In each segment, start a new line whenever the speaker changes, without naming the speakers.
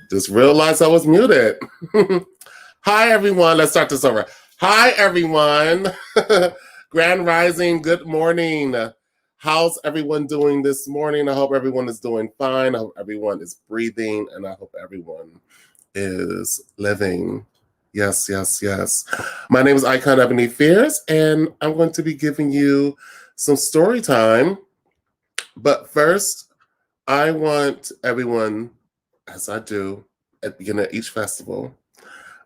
Just realized I was muted. Hi, everyone. Let's start this over. Hi, everyone. Grand Rising, good morning. How's everyone doing this morning? I hope everyone is doing fine. I hope everyone is breathing, and I hope everyone is living. Yes, yes, yes. My name is Icon Ebony Fears, and I'm going to be giving you some story time. But first, I want everyone, as I do at the beginning of each festival,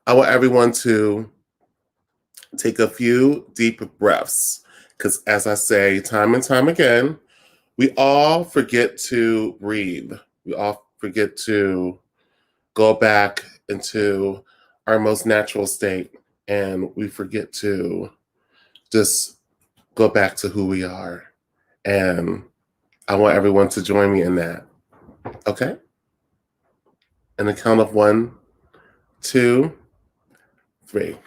I want everyone to take a few deep breaths. Because as I say time and time again, we all forget to breathe. We all forget to go back into our most natural state. And we forget to just go back to who we are. And I want everyone to join me in that. Okay? And the count of 1, 2, 3.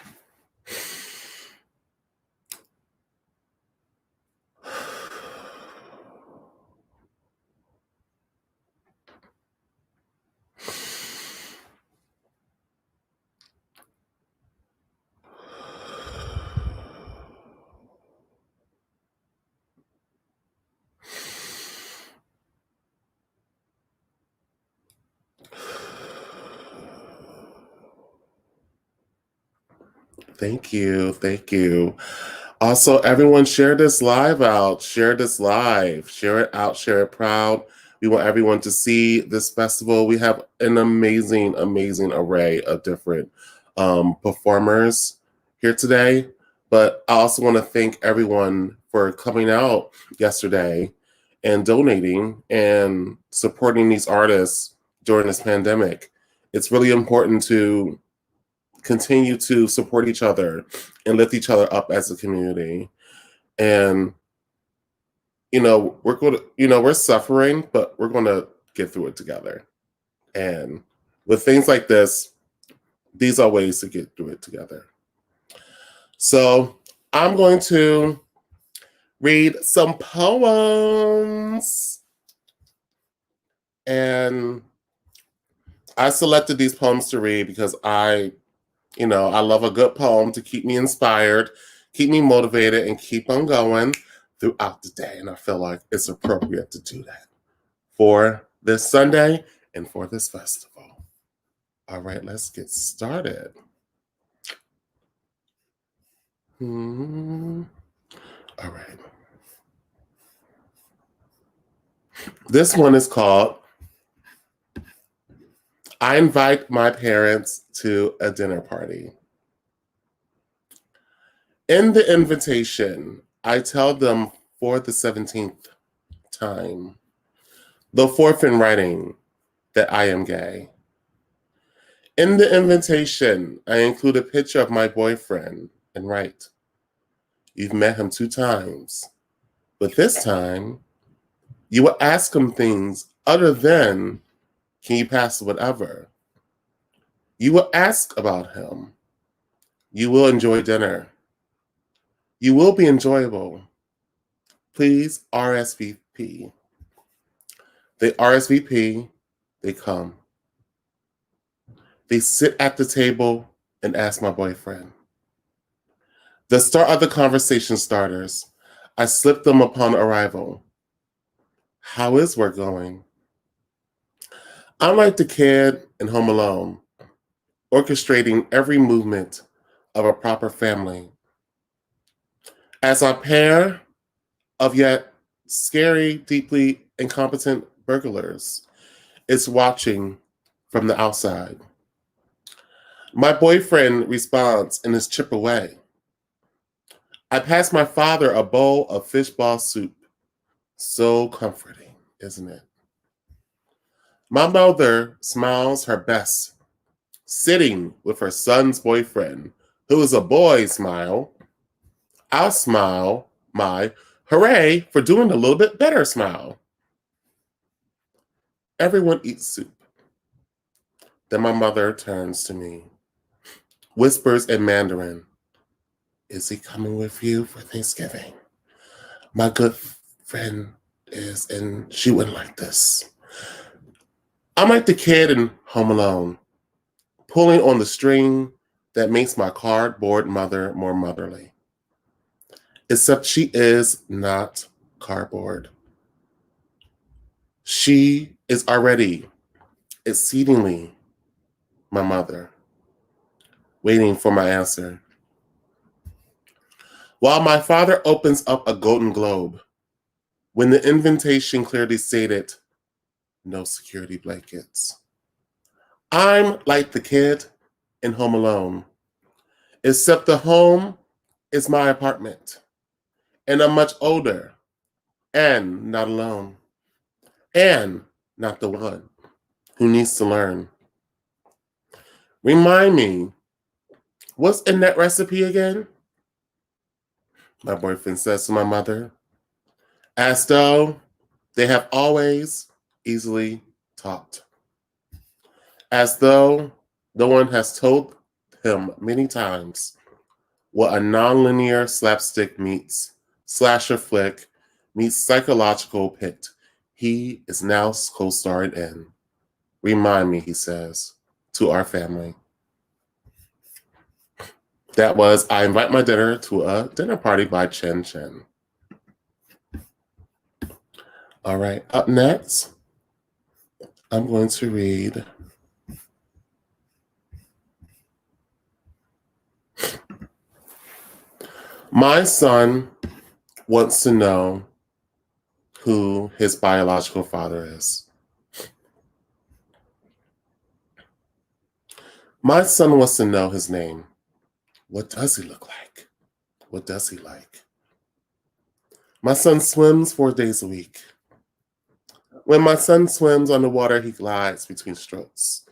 Thank you. Thank you. Also, everyone share this live out. Share this live. Share it out. Share it proud. We want everyone to see this festival. We have an amazing, amazing array of different performers here today. But I also want to thank everyone for coming out yesterday and donating and supporting these artists during this pandemic. It's really important to continue to support each other and lift each other up as a community. And we're suffering, but we're going to get through it together. And with things like this, these are ways to get through it together. So I'm going to read some poems. And I selected these poems to read because I love a good poem to keep me inspired, keep me motivated, and keep on going throughout the day. And I feel like it's appropriate to do that for this Sunday and for this festival. All right, let's get started. All right. This one is called I Invite My Parents to a Dinner Party. In the invitation, I tell them for the 17th time, the fourth in writing, that I am gay. In the invitation, I include a picture of my boyfriend and write, you've met him 2 times, but this time, you will ask him things other than, can you pass whatever? You will ask about him. You will enjoy dinner. You will be enjoyable. Please RSVP. They RSVP, they come. They sit at the table and ask my boyfriend. The start of the conversation starters, I slip them upon arrival. How is work going? I'm like the kid in Home Alone, orchestrating every movement of a proper family. As our pair of yet scary, deeply incompetent burglars is watching from the outside. My boyfriend responds in his chipper way. I pass my father a bowl of fishball soup. So comforting, isn't it? My mother smiles her best, sitting with her son's boyfriend, who is a boy smile. I'll smile my hooray for doing a little bit better smile. Everyone eats soup. Then my mother turns to me, whispers in Mandarin, is he coming with you for Thanksgiving? My good friend is, and she wouldn't like this. I'm like the kid in Home Alone, pulling on the string that makes my cardboard mother more motherly. Except she is not cardboard. She is already exceedingly my mother, waiting for my answer. While my father opens up a golden globe, when the invitation clearly stated, no security blankets. I'm like the kid in Home Alone, except the home is my apartment, and I'm much older and not alone, and not the one who needs to learn. Remind me, what's in that recipe again? My boyfriend says to my mother, as though they have always easily taught, as though no one has told him many times what a nonlinear slapstick meets slasher flick meets psychological pit he is now co-starring in. Remind me, he says, to our family. That was I Invite My Dinner to a Dinner Party by Chen Chen. All right, up next, I'm going to read My son wants to know who his biological father is. My son wants to know his name. What does he look like? What does he like? My son swims 4 days a week. When my son swims underwater, he glides between strokes.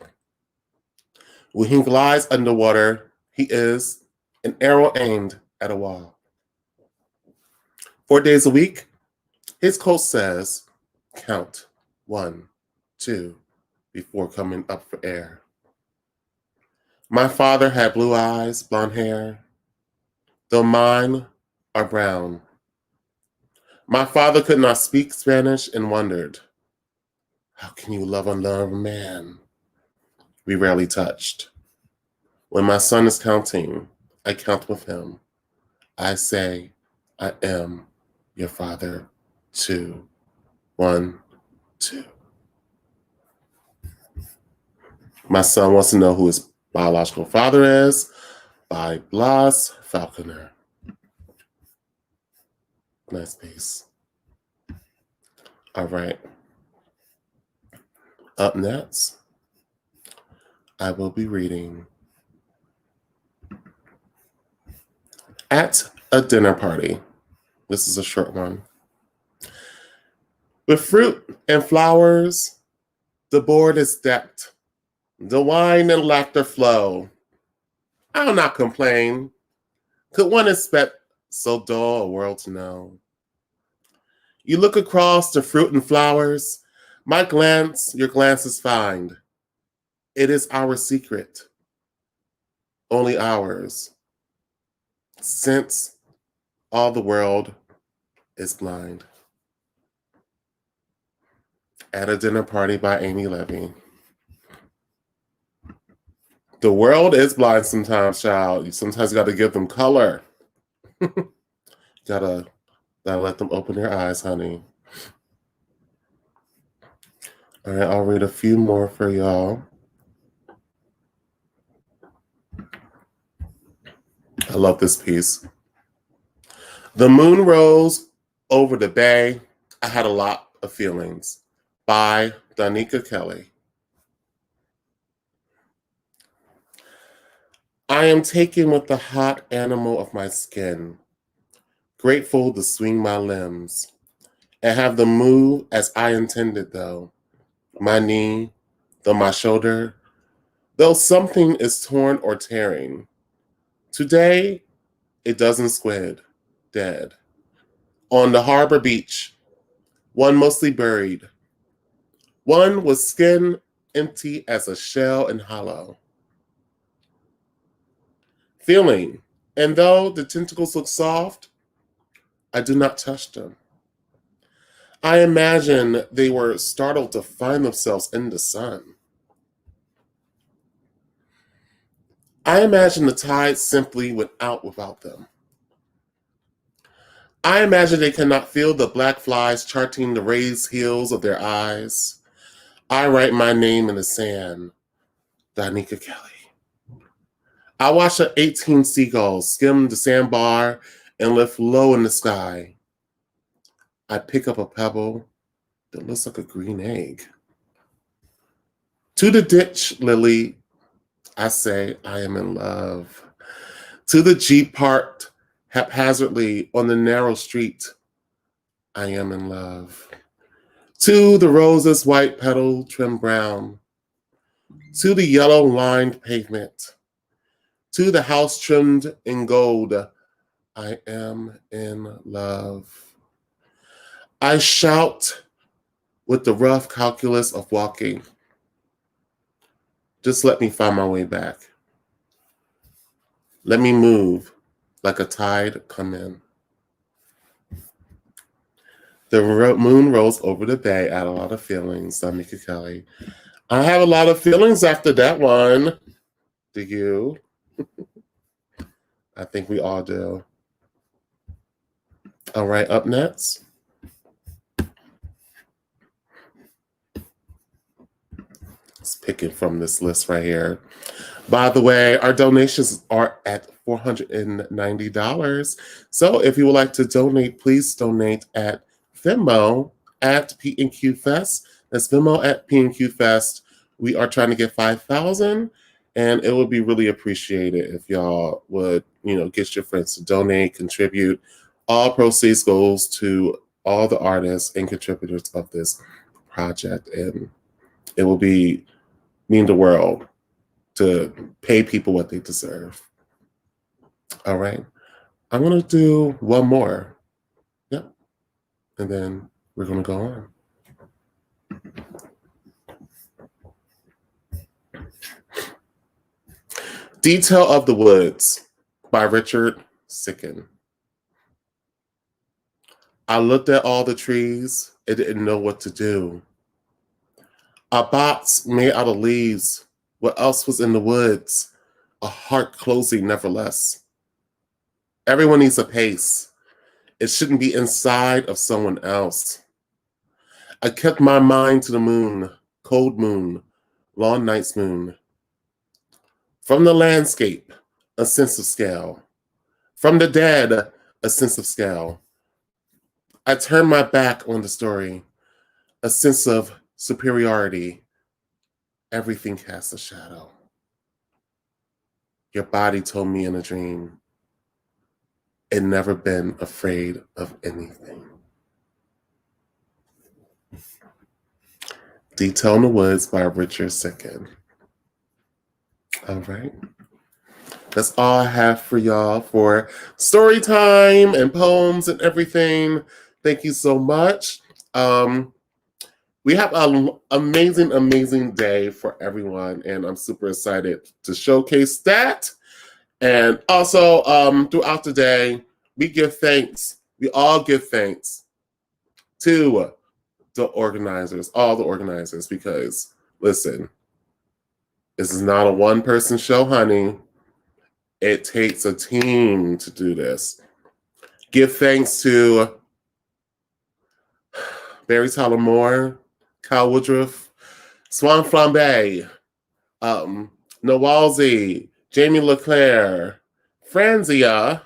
When he glides underwater, he is an arrow aimed at a wall. 4 days a week, his coach says, count 1, 2, before coming up for air. My father had blue eyes, blonde hair, though mine are brown. My father could not speak Spanish and wondered, how can you love another man? We rarely touched. When my son is counting, I count with him. I say, I am your father, 2, 1, 2. My son wants to know who his biological father is by Blas Falconer. Nice piece. All right. Up next, I will be reading At a Dinner Party. This is a short one. With fruit and flowers, the board is decked. The wine and laughter flow. I'll not complain. Could one expect so dull a world to know? You look across the fruit and flowers. My glance, your glances find. It is our secret, only ours, since all the world is blind. At a Dinner Party by Amy Levy. The world is blind sometimes, child. You sometimes got to give them color. gotta let them open their eyes, honey. All right, I'll read a few more for y'all. I love this piece. The moon rose over the bay. I had a lot of feelings. By Danica Kelly. I am taken with the hot animal of my skin, grateful to swing my limbs, and have them move as I intended, though. My knee, though my shoulder, though something is torn or tearing. Today, a dozen squid, dead. On the harbor beach, one mostly buried. One with skin empty as a shell and hollow. Feeling, and though the tentacles look soft, I do not touch them. I imagine they were startled to find themselves in the sun. I imagine the tide simply went out without them. I imagine they cannot feel the black flies charting the raised hills of their eyes. I write my name in the sand, Danica Kelly. I watch the 18 seagulls skim the sandbar and lift low in the sky. I pick up a pebble that looks like a green egg. To the ditch lily, I say I am in love. To the Jeep parked haphazardly on the narrow street, I am in love. To the roses white petal trimmed brown. To the yellow lined pavement. To the house trimmed in gold, I am in love. I shout with the rough calculus of walking. Just let me find my way back. Let me move like a tide come in. The moon rolls over the bay. I had a lot of feelings, Danica Kelly. I have a lot of feelings after that one. Do you? I think we all do. All right, up next. Let's pick it from this list right here. By the way, our donations are at $490. So if you would like to donate, please donate at Venmo at PNQ Fest. That's Venmo at PNQ Fest. We are trying to get 5,000, and it would be really appreciated if y'all would, get your friends to donate, contribute. All proceeds goes to all the artists and contributors of this project, and it will mean the world to pay people what they deserve. All right. I'm going to do one more. Yep. And then we're going to go on. Detail of the Woods by Richard Sicken. I looked at all the trees and didn't know what to do. A box made out of leaves. What else was in the woods? A heart closing, nevertheless. Everyone needs a pace. It shouldn't be inside of someone else. I kept my mind to the moon, cold moon, long night's moon. From the landscape, a sense of scale. From the dead, a sense of scale. I turned my back on the story, a sense of superiority. Everything casts a shadow. Your body told me in a dream, it never been afraid of anything. Detail in the Woods by Richard Sicken. All right. That's all I have for y'all for story time and poems and everything. Thank you so much. We have an amazing, amazing day for everyone, and I'm super excited to showcase that. And also, throughout the day, we give thanks. We all give thanks to the organizers, all the organizers, because, listen, this is not a one-person show, honey. It takes a team to do this. Give thanks to Barry Tyler Moore, Kyle Woodruff, Swan Flambe, Nawalzi, Jamie LeClaire, Franzia,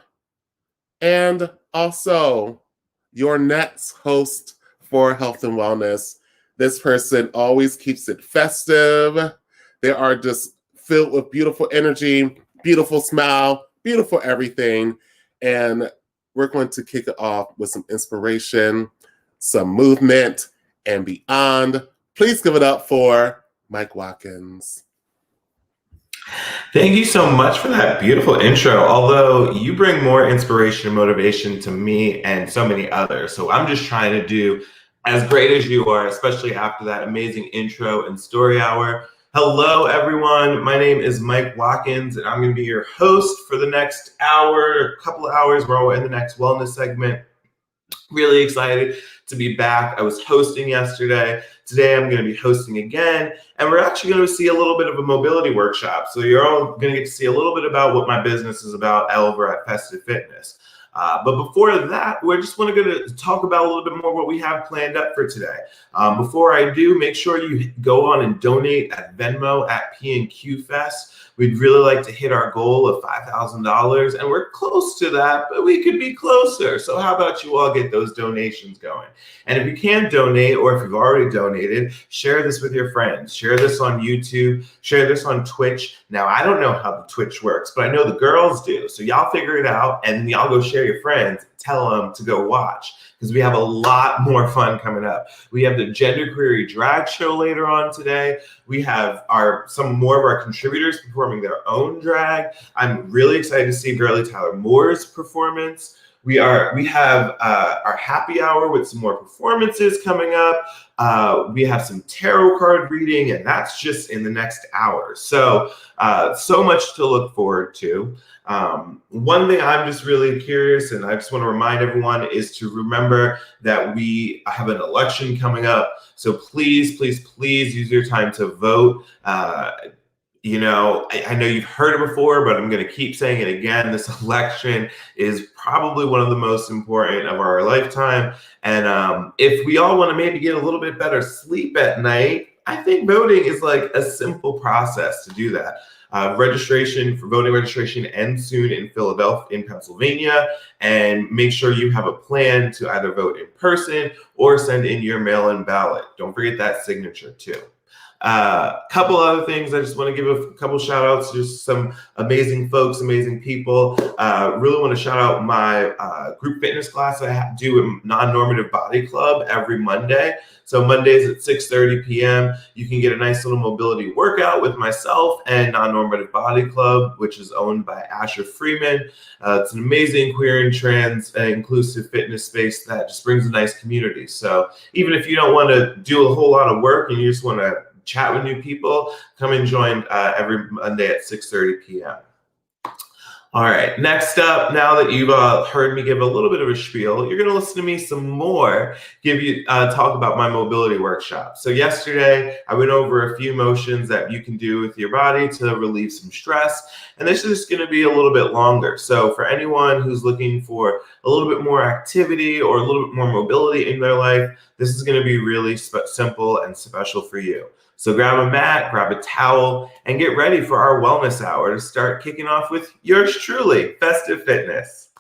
and also your next host for Health and Wellness. This person always keeps it festive. They are just filled with beautiful energy, beautiful smile, beautiful everything. And we're going to kick it off with some inspiration, some movement, and beyond. Please give it up for Mike Watkins.
Thank you so much for that beautiful intro. Although you bring more inspiration and motivation to me and so many others. So I'm just trying to do as great as you are, especially after that amazing intro and story hour. Hello, everyone. My name is Mike Watkins, and I'm going to be your host for the next hour, a couple of hours. We're in the next wellness segment. Really excited to be back. I was hosting yesterday. Today I'm going to be hosting again, and we're actually going to see a little bit of a mobility workshop. So you're all going to get to see a little bit about what my business is about over at Festive Fitness. But before that, we're just going to talk about a little bit more what we have planned up for today. Before I do, make sure you go on and donate at Venmo at PNQ Fest. We'd really like to hit our goal of $5,000, and we're close to that, but we could be closer. So how about you all get those donations going? And if you can donate, or if you've already donated, share this with your friends. Share this on YouTube. Share this on Twitch. Now, I don't know how the Twitch works, but I know the girls do. So y'all figure it out, and y'all go share your friends. Tell them to go watch, because we have a lot more fun coming up. We have the Gender Query Drag Show later on today. We have some more of our contributors performing their own drag. I'm really excited to see Girly Tyler Moore's performance. We have our happy hour with some more performances coming up. We have some tarot card reading, and that's just in the next hour. So much to look forward to. One thing I'm just really curious, and I just want to remind everyone, is to remember that we have an election coming up. So please, please, please use your time to vote. I know you've heard it before, but I'm going to keep saying it again. This election is probably one of the most important of our lifetime. And if we all want to maybe get a little bit better sleep at night, I think voting is like a simple process to do that. Voting registration ends soon in Philadelphia, in Pennsylvania, and make sure you have a plan to either vote in person or send in your mail-in ballot. Don't forget that signature too. Couple other things. I just want to give a couple shout outs to some amazing folks, amazing people. Really want to shout out my group fitness class I do a non-normative body club every Monday. So Mondays at 6:30 p.m. you can get a nice little mobility workout with myself and Non-Normative Body Club, which is owned by Asher Freeman. It's an amazing queer and trans inclusive fitness space that just brings a nice community. So even if you don't want to do a whole lot of work and you just want to chat with new people, come and join every Monday at 6:30 p.m. All right, next up, now that you've heard me give a little bit of a spiel, you're going to listen to me some more, talk about my mobility workshop. So yesterday, I went over a few motions that you can do with your body to relieve some stress, and this is going to be a little bit longer. So for anyone who's looking for a little bit more activity or a little bit more mobility in their life, this is going to be really simple and special for you. So grab a mat, grab a towel, and get ready for our wellness hour to start kicking off with yours truly, Festive Fitness.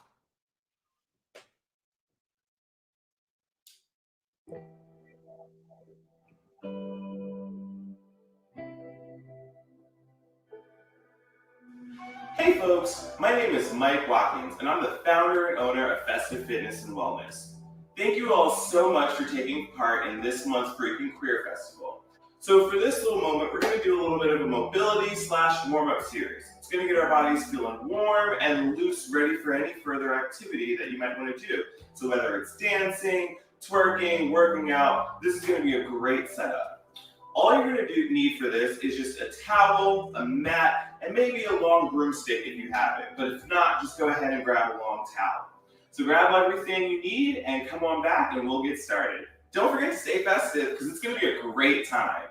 Hey folks, my name is Mike Watkins, and I'm the founder and owner of Festive Fitness and Wellness. Thank you all so much for taking part in this month's Phreak and Queer Festival. So for this little moment, we're going to do a little bit of a mobility / warm-up series. It's going to get our bodies feeling warm and loose, ready for any further activity that you might want to do. So whether it's dancing, twerking, working out, this is going to be a great setup. All you're going to need for this is just a towel, a mat, and maybe a long broomstick if you have it. But if not, just go ahead and grab a long towel. So grab everything you need and come on back and we'll get started. Don't forget to stay festive because it's going to be a great time.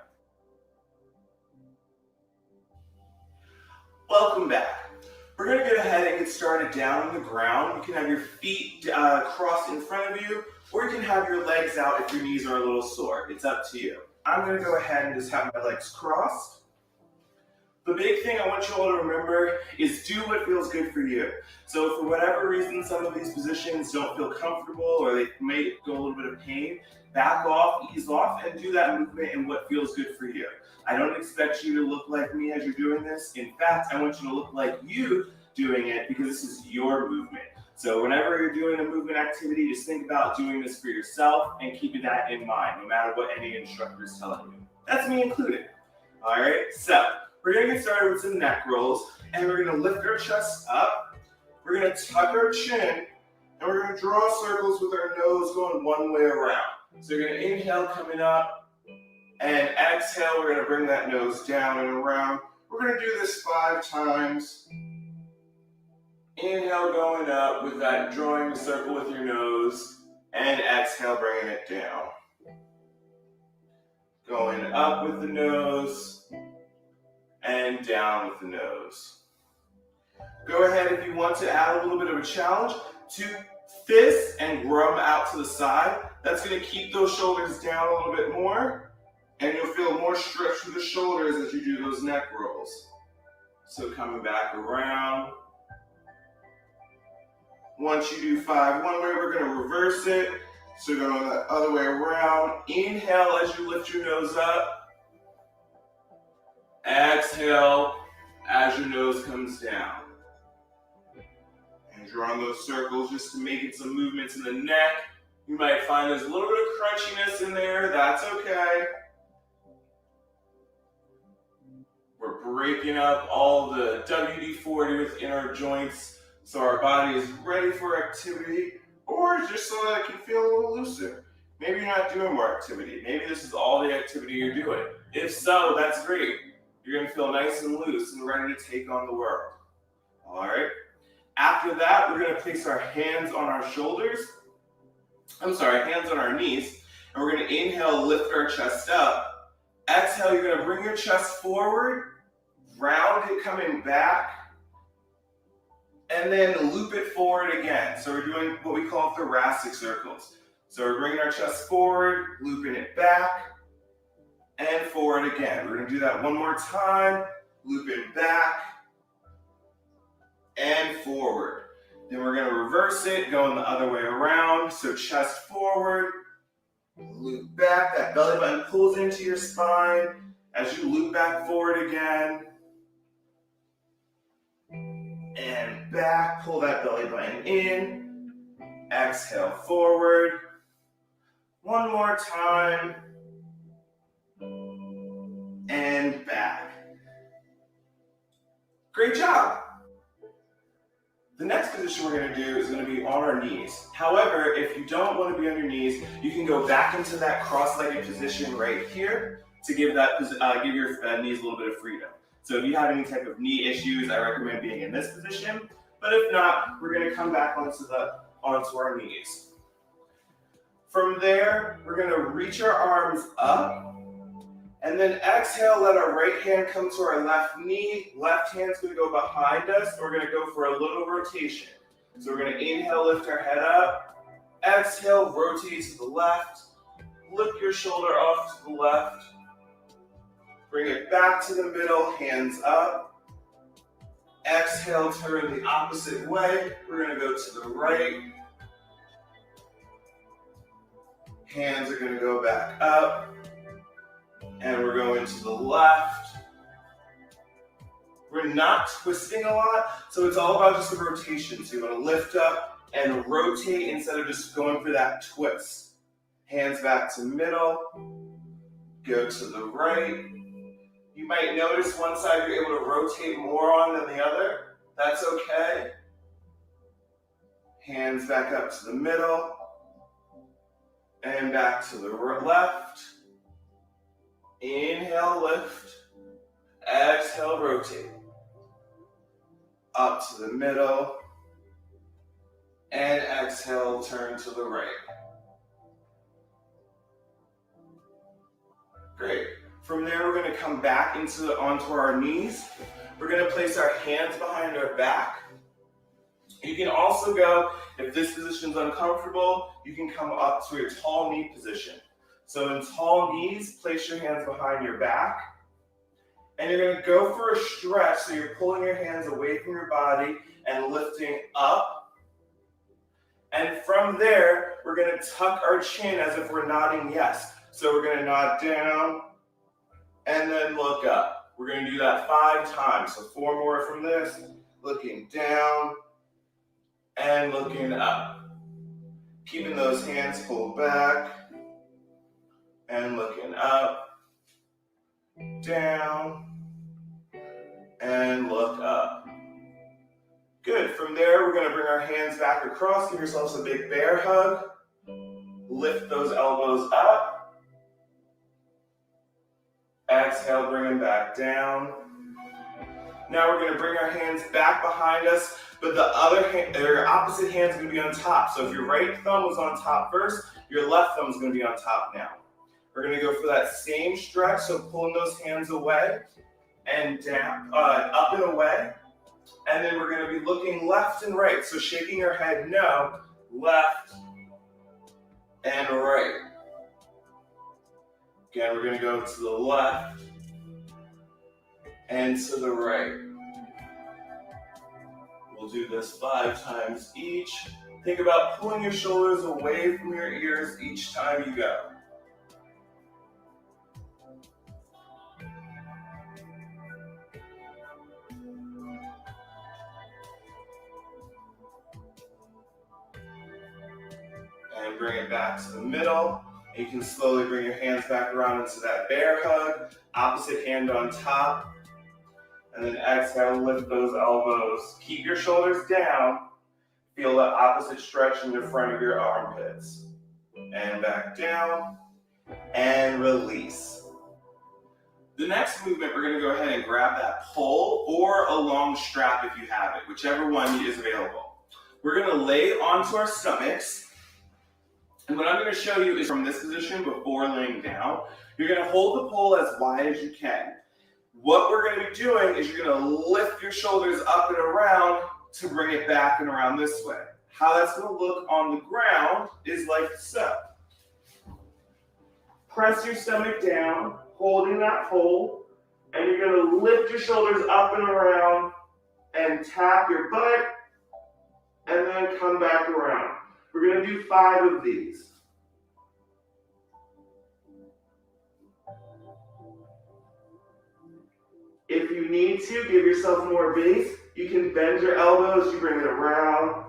Welcome back. We're going to go ahead and get started down on the ground. You can have your feet crossed in front of you, or you can have your legs out if your knees are a little sore. It's up to you. I'm going to go ahead and just have my legs crossed. The big thing I want you all to remember is do what feels good for you. So for whatever reason, some of these positions don't feel comfortable or they may go a little bit of pain, back off, ease off, and do that movement in what feels good for you. I don't expect you to look like me as you're doing this. In fact, I want you to look like you doing it because this is your movement. So whenever you're doing a movement activity, just think about doing this for yourself and keeping that in mind, no matter what any instructor is telling you. That's me included. All right, so we're gonna get started with some neck rolls, and we're gonna lift our chest up. We're gonna tuck our chin, and we're gonna draw circles with our nose going one way around. So you're gonna inhale coming up, and exhale, we're gonna bring that nose down and around. We're gonna do this 5 times. Inhale going up with that, drawing a circle with your nose. And exhale, bringing it down. Going up with the nose and down with the nose. Go ahead if you want to add a little bit of a challenge to fist and grum out to the side. That's going to keep those shoulders down a little bit more, and you'll feel more stretch through the shoulders as you do those neck rolls. So coming back around. Once you do 5 one way, we're going to reverse it. So going the other way around. Inhale as you lift your nose up. Exhale as your nose comes down. And drawing those circles just to make it some movements in the neck. You might find there's a little bit of crunchiness in there. That's okay. We're breaking up all the WD-40 within our joints so our body is ready for activity, or just so that it can feel a little looser. Maybe you're not doing more activity. Maybe this is all the activity you're doing. If so, that's great. You're going to feel nice and loose and ready to take on the world. All right? After that, we're going to place our hands on our shoulders. Hands on our knees. And we're going to inhale, lift our chest up. Exhale, you're going to bring your chest forward, round it coming back, and then loop it forward again. So we're doing what we call thoracic circles. So we're bringing our chest forward, looping it back, and forward again. We're going to do that one more time, looping back, and forward. Then we're going to reverse it, going the other way around. So chest forward, loop back. That belly button pulls into your spine as you loop back forward again. And back, pull that belly button in. Exhale forward. One more time. And back. Great job. The next position we're going to do is going to be on our knees. However, if you don't want to be on your knees, you can go back into that cross-legged position right here to give your knees a little bit of freedom. So if you have any type of knee issues, I recommend being in this position. But if not, we're going to come back onto our knees. From there, we're going to reach our arms up. And then exhale, let our right hand come to our left knee. Left hand's going to go behind us. We're going to go for a little rotation. So we're going to inhale, lift our head up. Exhale, rotate to the left. Lift your shoulder off to the left. Bring it back to the middle, hands up. Exhale, turn the opposite way. We're going to go to the right. Hands are going to go back up. And we're going to the left. We're not twisting a lot, so it's all about just a rotation. So you want to lift up and rotate instead of just going for that twist. Hands back to middle. Go to the right. You might notice one side you're able to rotate more on than the other. That's okay. Hands back up to the middle. And back to the left. Inhale, lift. Exhale, rotate. Up to the middle. And exhale, turn to the right. Great. From there, we're going to come back onto our knees. We're going to place our hands behind our back. You can also go, if this position is uncomfortable, you can come up to a tall knee position. So in tall knees, place your hands behind your back. And you're going to go for a stretch, so you're pulling your hands away from your body and lifting up. And from there, we're going to tuck our chin as if we're nodding yes. So we're going to nod down and then look up. We're going to do that 5 times. So 4 more from this. Looking down and looking up. Keeping those hands pulled back and looking up, down, and look up. Good. From there, we're going to bring our hands back across. Give yourselves a big bear hug. Lift those elbows up. Exhale, bring them back down. Now we're going to bring our hands back behind us, but the other hand, your opposite hand is going to be on top. So if your right thumb was on top first, your left thumb is going to be on top now. We're going to go for that same stretch, so pulling those hands away and down, up and away. And then we're going to be looking left and right. So shaking your head no, left and right. Again, we're going to go to the left and to the right. We'll do this 5 times each. Think about pulling your shoulders away from your ears each time you go. And bring it back to the middle. You can slowly bring your hands back around into that bear hug. Opposite hand on top. And then exhale, lift those elbows. Keep your shoulders down. Feel the opposite stretch in the front of your armpits. And back down. And release. The next movement, we're going to go ahead and grab that pole or a long strap if you have it, whichever one is available. We're going to lay onto our stomachs. And what I'm going to show you is from this position before laying down. You're going to hold the pole as wide as you can. What we're going to be doing is you're going to lift your shoulders up and around to bring it back and around this way. How that's going to look on the ground is like so. Press your stomach down, holding that pole, and you're going to lift your shoulders up and around and tap your butt, and then come back around. We're going to do 5 of these. If you need to, give yourself more base. You can bend your elbows, you bring it around.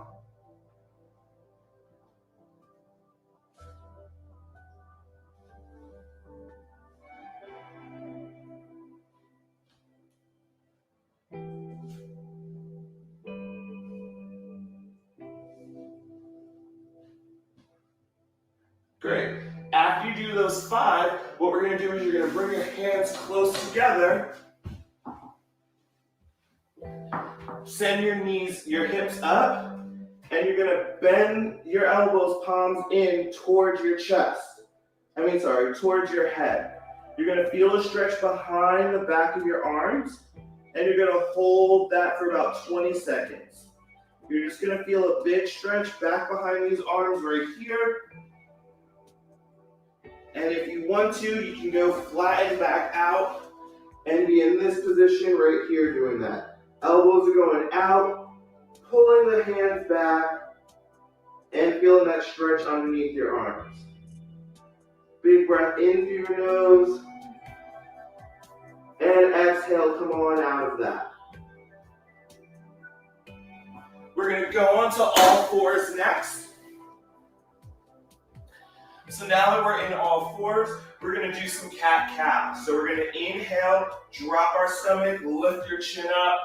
Great. After you do those 5, what we're going to do is you're going to bring your hands close together. Send your knees, your hips up, and you're going to bend your elbows, palms in towards your chest. Towards your head. You're going to feel a stretch behind the back of your arms, and you're going to hold that for about 20 seconds. You're just going to feel a big stretch back behind these arms right here. And if you want to, you can go flat and back out and be in this position right here doing that. Elbows are going out, pulling the hands back, and feeling that stretch underneath your arms. Big breath in through your nose, and exhale, come on out of that. We're going to go on to all 4s next. So now that we're in all 4s, we're going to do some cat-cow. So we're going to inhale, drop our stomach, lift your chin up,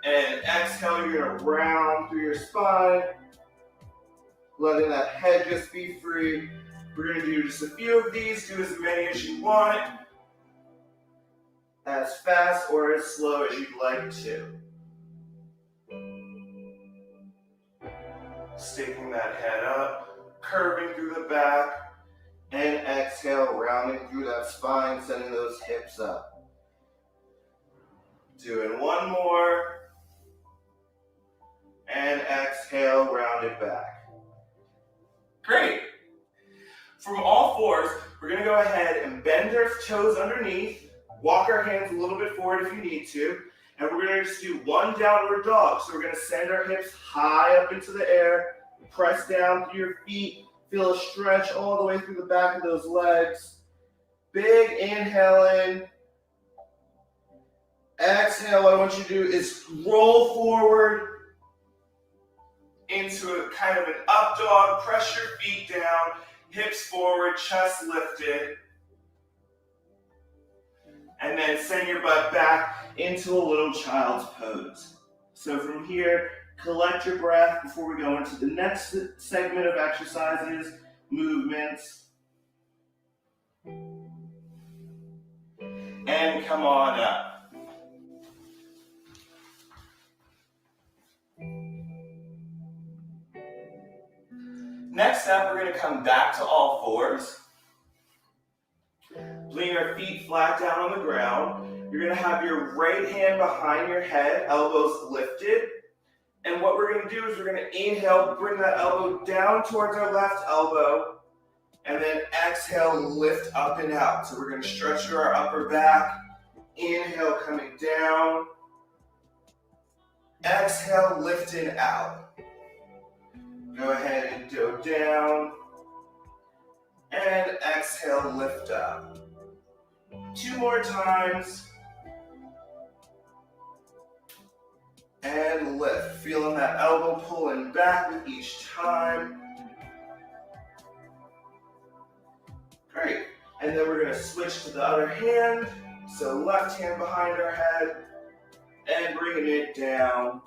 and exhale, you're going to round through your spine, letting that head just be free. We're going to do just a few of these, do as many as you want, as fast or as slow as you'd like to. Sticking that head up. Curving through the back, and exhale, rounding through that spine, sending those hips up. Doing one more, and exhale, round it back. Great. From all 4s, we're going to go ahead and bend our toes underneath, walk our hands a little bit forward if you need to, and we're going to just do 1 downward dog. So we're going to send our hips high up into the air, press down through your feet, feel a stretch all the way through the back of those legs. Big inhale in. Exhale, what I want you to do is roll forward into a kind of an up dog. Press your feet down, hips forward, chest lifted. And then send your butt back into a little child's pose. So from here, collect your breath before we go into the next segment of exercises, movements. And come on up. Next up, we're going to come back to all fours. Bring your feet flat down on the ground. You're going to have your right hand behind your head, elbows lifted. And what we're going to do is we're going to inhale, bring that elbow down towards our left elbow, and then exhale, lift up and out. So we're going to stretch through our upper back. Inhale, coming down. Exhale, lifting out. Go ahead and go down. And exhale, lift up. 2 more times. And lift. Feeling that elbow pulling back with each time. Great. And then we're going to switch to the other hand. So left hand behind our head. And bringing it down.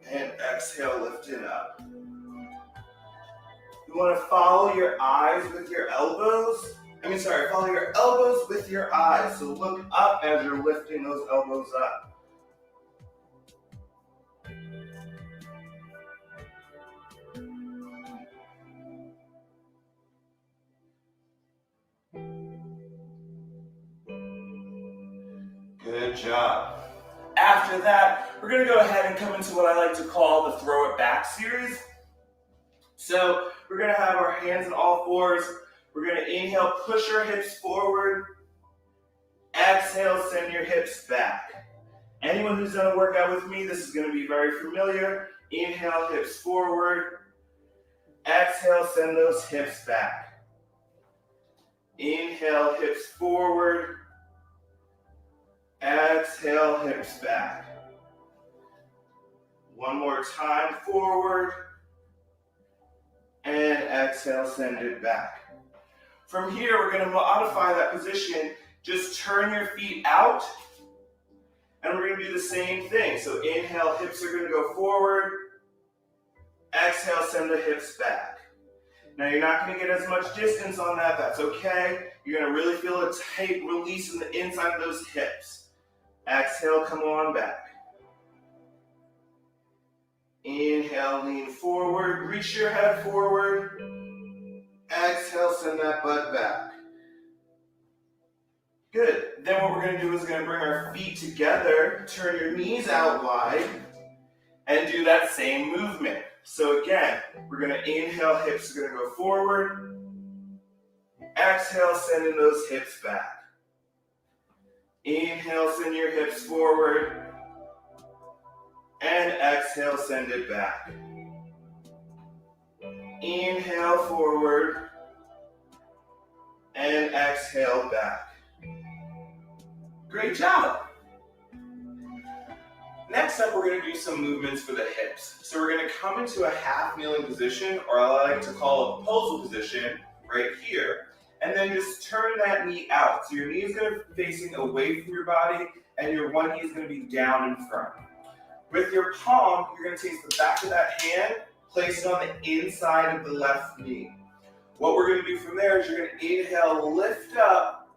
And exhale, lifting up. You want to follow your eyes with your elbows. Follow your elbows with your eyes. So look up as you're lifting those elbows up. Good job. After that, we're going to go ahead and come into what I like to call the throw it back series. So we're going to have our hands on all fours. We're going to inhale, push our hips forward. Exhale, send your hips back. Anyone who's done a workout with me, this is going to be very familiar. Inhale, hips forward. Exhale, send those hips back. Inhale, hips forward. Exhale, hips back. One more time, forward. And exhale, send it back. From here, we're going to modify that position. Just turn your feet out. And we're going to do the same thing. So inhale, hips are going to go forward. Exhale, send the hips back. Now you're not going to get as much distance on that. That's okay. You're going to really feel a tight release in the inside of those hips. Exhale, come on back. Inhale, lean forward. Reach your head forward. Exhale, send that butt back. Good. Then what we're going to do is going to bring our feet together, turn your knees out wide, and do that same movement. So again, we're going to inhale, hips are going to go forward. Exhale, sending those hips back. Inhale, send your hips forward. And exhale, send it back. Inhale, forward. And exhale, back. Great job. Next up, we're going to do some movements for the hips. So we're going to come into a half kneeling position, or I like to call a proposal position, right here. And then just turn that knee out. So your knee is going to be facing away from your body, and your one knee is going to be down in front. With your palm, you're going to take the back of that hand, place it on the inside of the left knee. What we're going to do from there is you're going to inhale, lift up,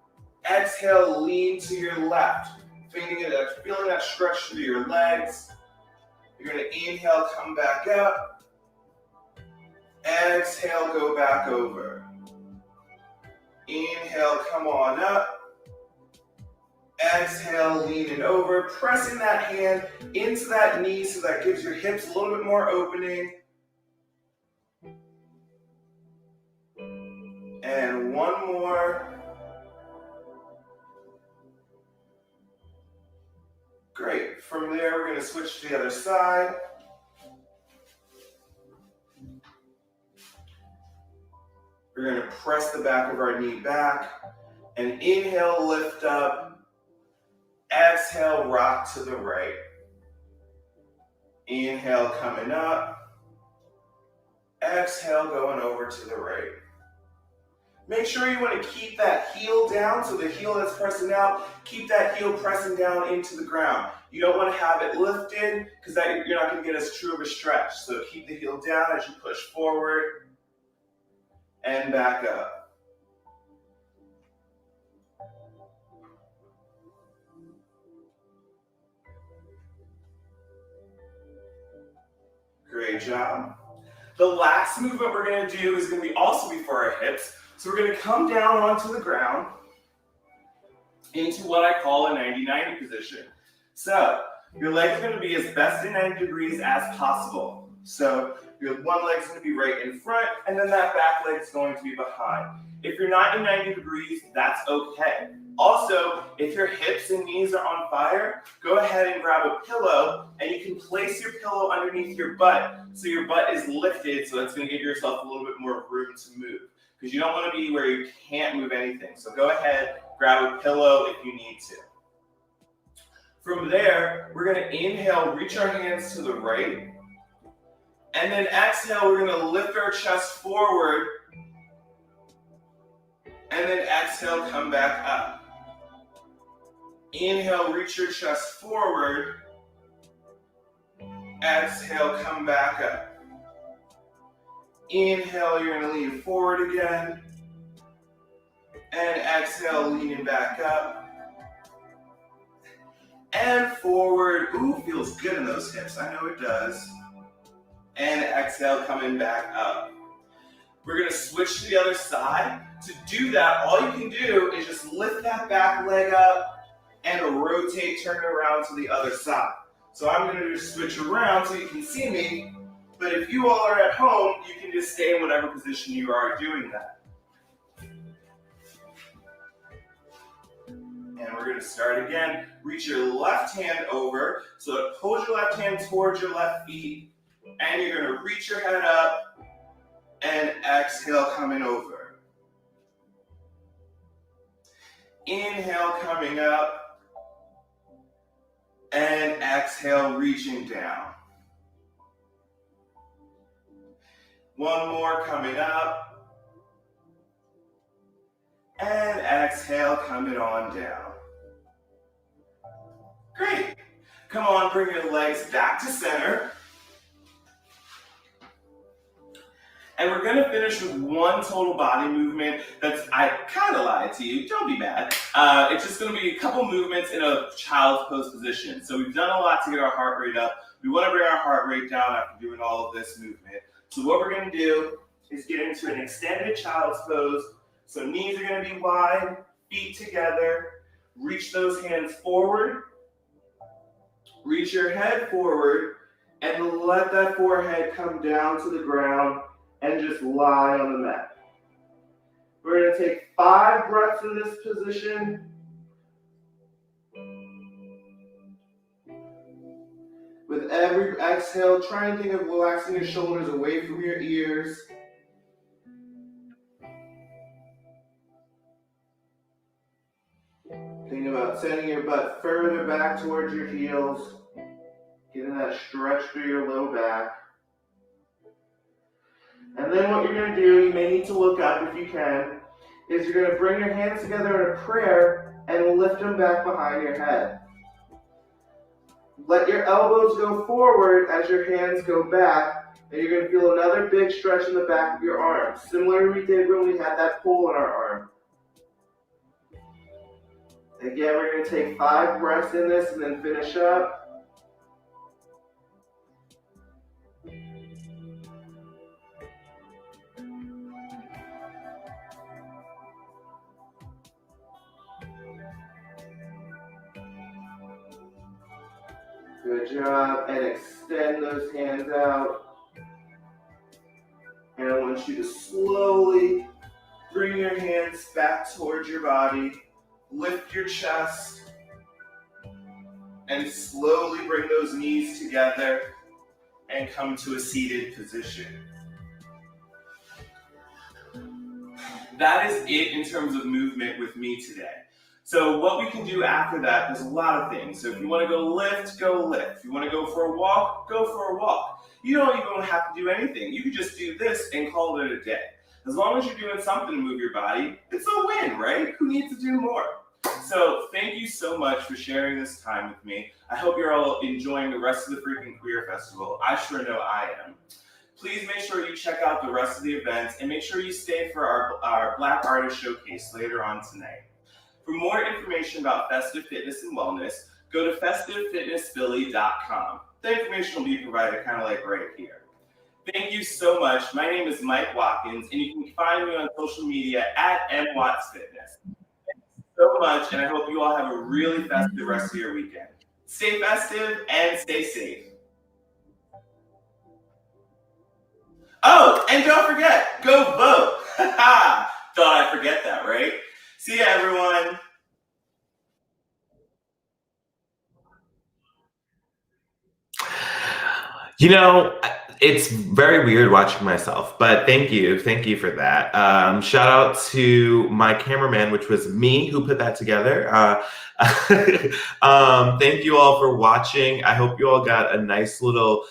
exhale, lean to your left. Feeling that stretch through your legs. You're going to inhale, come back up. Exhale, go back over. Inhale, come on up. Exhale, lean it over. Pressing that hand into that knee so that gives your hips a little bit more opening. And one more. Great. From there, we're going to switch to the other side. We're going to press the back of our knee back. And inhale, lift up. Exhale, rock to the right. Inhale, coming up. Exhale, going over to the right. Make sure you want to keep that heel down, so the heel that's pressing out, keep that heel pressing down into the ground. You don't want to have it lifted, because you're not going to get as true of a stretch. So keep the heel down as you push forward and back up. Great job. The last movement we're going to do is going to also be for our hips. So we're going to come down onto the ground into what I call a 90-90 position. So your leg's going to be as best in 90 degrees as possible. So your one leg's going to be right in front, and then that back leg's going to be behind. If you're not in 90 degrees, that's okay. Also, if your hips and knees are on fire, go ahead and grab a pillow, and you can place your pillow underneath your butt so your butt is lifted, so that's going to give yourself a little bit more room to move. Because you don't want to be where you can't move anything. So go ahead, grab a pillow if you need to. From there, we're going to inhale, reach our hands to the right. And then exhale, we're going to lift our chest forward. And then exhale, come back up. Inhale, reach your chest forward. Exhale, come back up. Inhale, you're going to lean forward again. And exhale, leaning back up. And forward. Ooh, feels good in those hips. I know it does. And exhale, coming back up. We're going to switch to the other side. To do that, all you can do is just lift that back leg up and rotate, turn around to the other side. So I'm going to just switch around so you can see me. But if you all are at home, you can just stay in whatever position you are doing that. And we're going to start again. Reach your left hand over. So hold your left hand towards your left feet. And you're going to reach your head up and exhale, coming over. Inhale, coming up. And exhale, reaching down. One more, coming up. And exhale, coming on down. Great. Come on, bring your legs back to center. And we're going to finish with one total body movement I kind of lied to you, don't be mad. It's just going to be a couple movements in a child's pose position. So we've done a lot to get our heart rate up. We want to bring our heart rate down after doing all of this movement. So what we're going to do is get into an extended child's pose. So knees are going to be wide, feet together. Reach those hands forward. Reach your head forward and let that forehead come down to the ground and just lie on the mat. We're going to take 5 breaths in this position. With every exhale, try and think of relaxing your shoulders away from your ears. Think about sending your butt further back towards your heels, getting that stretch through your low back. And then what you're going to do, you may need to look up if you can, is you're going to bring your hands together in a prayer and lift them back behind your head. Let your elbows go forward as your hands go back, and you're going to feel another big stretch in the back of your arms, similar to we did when we had that pull in our arm. Again, we're going to take 5 breaths in this and then finish up. Good job, and extend those hands out. And I want you to slowly bring your hands back towards your body, lift your chest, and slowly bring those knees together and come to a seated position. That is it in terms of movement with me today. So what we can do after that, there's a lot of things. So if you want to go lift, go lift. If you want to go for a walk, go for a walk. You don't even have to do anything. You can just do this and call it a day. As long as you're doing something to move your body, it's a win, right? Who needs to do more? So thank you so much for sharing this time with me. I hope you're all enjoying the rest of the Freaking Queer Festival. I sure know I am. Please make sure you check out the rest of the events and make sure you stay for our Black Artist Showcase later on tonight. For more information about Festive Fitness and Wellness, go to festivefitnessphilly.com. The information will be provided kind of like right here.
Thank you so much. My name is Mike Watkins, and you can find me on social media at MWattsFitness. Thank you so much, and I hope you all have a really festive rest of your weekend. Stay festive and stay safe. Oh, and don't forget, go vote. Thought I'd forget that, right? See ya, everyone.
You know, it's very weird watching myself, but thank you for that. Shout out to my cameraman, which was me who put that together. Thank you all for watching. I hope you all got a nice little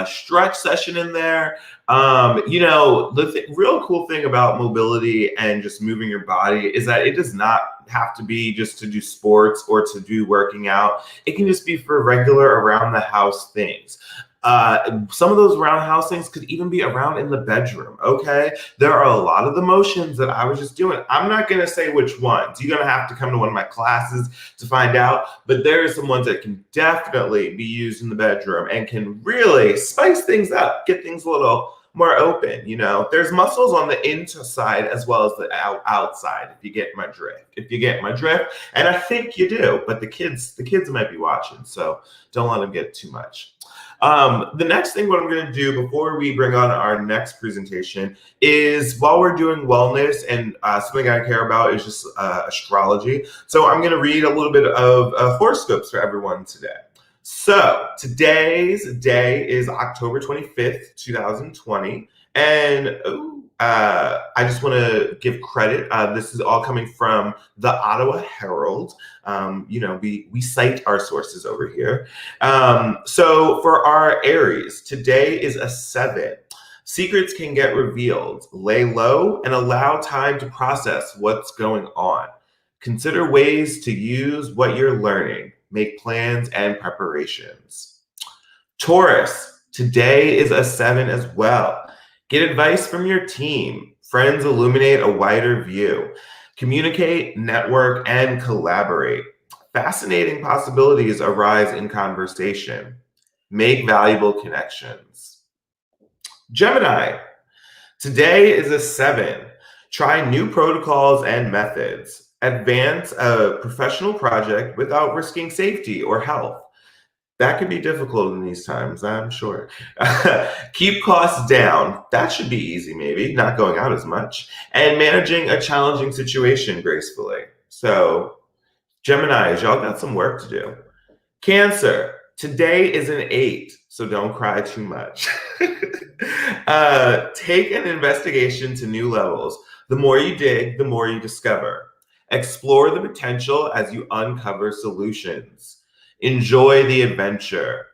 stretch session in there. You know, the real cool thing about mobility and just moving your body is that it does not have to be just to do sports or to do working out. It can just be for regular around the house things. Some of those roundhouse things could even be around in the bedroom. Okay, there are a lot of the motions that I was just doing. I'm not going to say which ones. You're going to have to come to one of my classes to find out, but there are some ones that can definitely be used in the bedroom and can really spice things up, get things a little more open. You know, there's muscles on the inside as well as the outside, if you get my drift. And I think you do, but the kids might be watching, so don't let them get too much. The next thing, what I'm going to do before we bring on our next presentation is, while we're doing wellness and something I care about is just astrology. So I'm going to read a little bit of horoscopes for everyone today. So today's day is October 25th, 2020. And I just want to give credit. This is all coming from the Ottawa Herald. You know, we cite our sources over here. So for our Aries, today is a 7. Secrets can get revealed. Lay low and allow time to process what's going on. Consider ways to use what you're learning. Make plans and preparations. Taurus, today is a 7 as well. Get advice from your team. Friends illuminate a wider view. Communicate, network, and collaborate. Fascinating possibilities arise in conversation. Make valuable connections. Gemini, today is a 7. Try new protocols and methods. Advance a professional project without risking safety or health. That can be difficult in these times, I'm sure. Keep costs down. That should be easy, maybe, not going out as much. And managing a challenging situation gracefully. So, Geminis, y'all got some work to do. Cancer, today is an 8, so don't cry too much. Take an investigation to new levels. The more you dig, the more you discover. Explore the potential as you uncover solutions. Enjoy the adventure.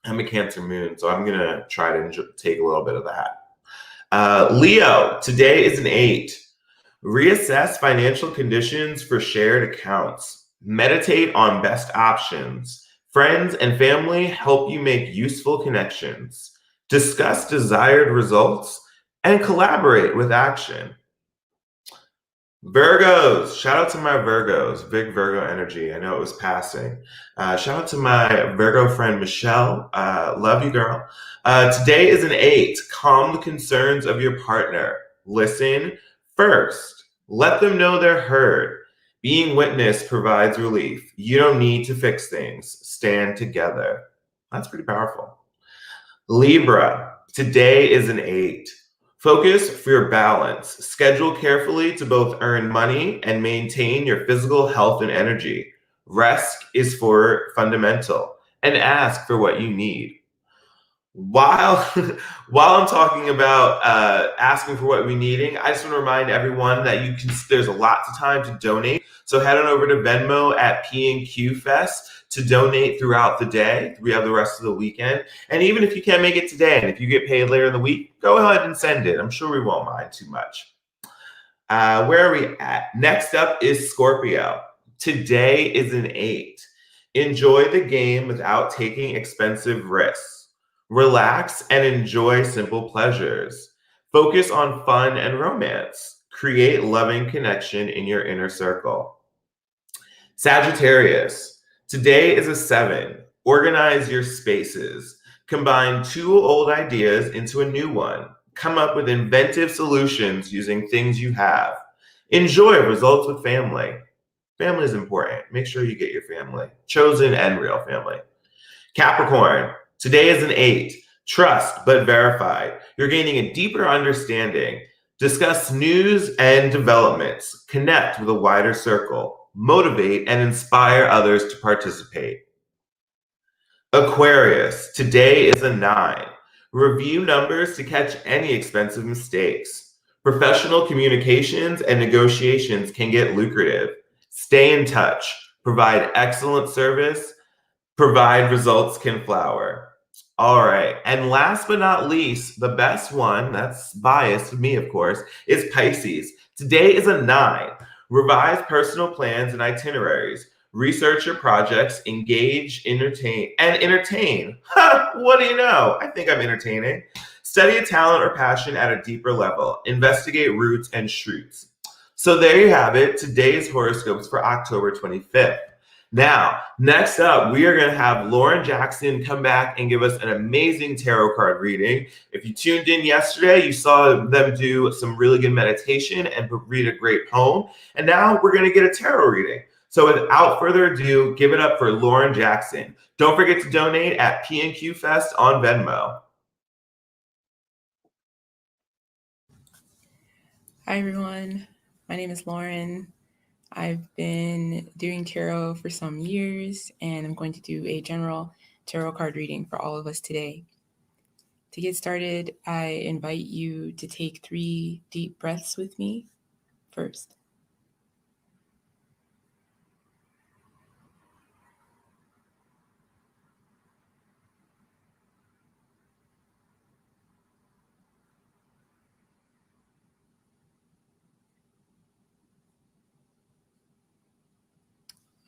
I'm a Cancer moon, so I'm going to try to take a little bit of that. Leo, today is an 8. Reassess financial conditions for shared accounts. Meditate on best options. Friends and family help you make useful connections. Discuss desired results and collaborate with action. Virgos, shout out to my Virgos, big Virgo energy. I know it was passing. Shout out to my Virgo friend, Michelle. Love you, girl. Today is an 8. Calm the concerns of your partner. Listen first. Let them know they're heard. Being witnessed provides relief. You don't need to fix things. Stand together. That's pretty powerful. Libra, today is an 8. Focus for your balance. Schedule carefully to both earn money and maintain your physical health and energy. Rest is for fundamental, and ask for what you need. While I'm talking about asking for what we're needing, I just want to remind everyone that there's a lot of time to donate. So head on over to Venmo at PNQ Fest to donate throughout the day. We have the rest of the weekend. And even if you can't make it today, and if you get paid later in the week, go ahead and send it. I'm sure we won't mind too much. Where are we at? Next up is Scorpio. Today is an 8. Enjoy the game without taking expensive risks. Relax and enjoy simple pleasures. Focus on fun and romance. Create loving connection in your inner circle. Sagittarius, today is a 7. Organize your spaces. Combine two old ideas into a new one. Come up with inventive solutions using things you have. Enjoy results with family. Family is important. Make sure you get your family, chosen and real family. Capricorn, today is an 8. Trust but verified. You're gaining a deeper understanding. Discuss news and developments. Connect with a wider circle. Motivate and inspire others to participate. Aquarius, today is a 9. Review numbers to catch any expensive mistakes. Professional communications and negotiations can get lucrative. Stay in touch. Provide excellent service. Provide results can flower. All right. And last but not least, the best one, that's biased to me, of course, is Pisces. Today is a 9. Revise personal plans and itineraries. Research your projects, engage, entertain. Ha! What do you know? I think I'm entertaining. Study a talent or passion at a deeper level. Investigate roots and shoots. So there you have it. Today's horoscopes for October 25th. Now, next up, we are going to have Lauren Jackson come back and give us an amazing tarot card reading. If you tuned in yesterday, you saw them do some really good meditation and read a great poem. And now we're going to get a tarot reading. So without further ado, give it up for Lauren Jackson. Don't forget to donate at PNQ Fest on Venmo.
Hi, everyone. My name is Lauren. I've been doing tarot for some years, and I'm going to do a general tarot card reading for all of us today. To get started, I invite you to take 3 deep breaths with me first.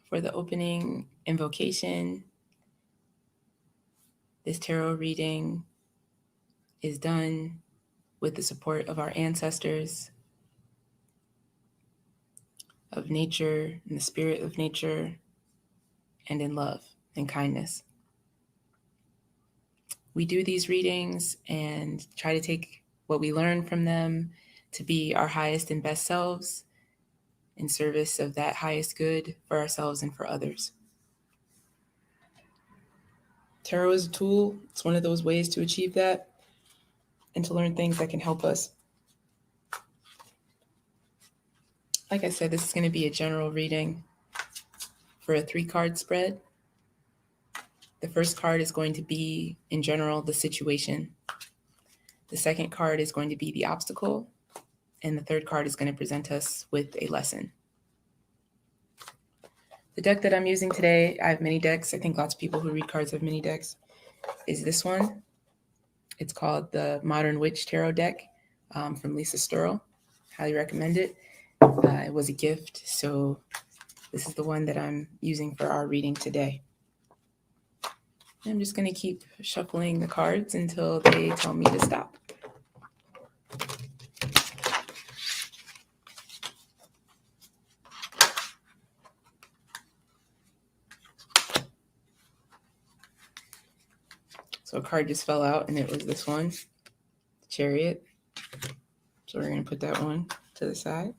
For the opening invocation, this tarot reading is done with the support of our ancestors, of nature, and the spirit of nature, and in love and kindness. We do these readings and try to take what we learn from them to be our highest and best selves in service of that highest good for ourselves and for others. Tarot is a tool. It's one of those ways to achieve that and to learn things that can help us. Like I said, this is going to be a general reading for a 3-card spread. The first card is going to be, in general, the situation. The second card is going to be the obstacle. And the third card is going to present us with a lesson. The deck that I'm using today, I have many decks. I think lots of people who read cards have many decks. Is this one. It's called the Modern Witch Tarot deck from Lisa Sturl. Highly recommend it. It was a gift, so this is the one that I'm using for our reading today. I'm just going to keep shuffling the cards until they tell me to stop. So a card just fell out, and it was this one, Chariot. So we're going to put that one to the side.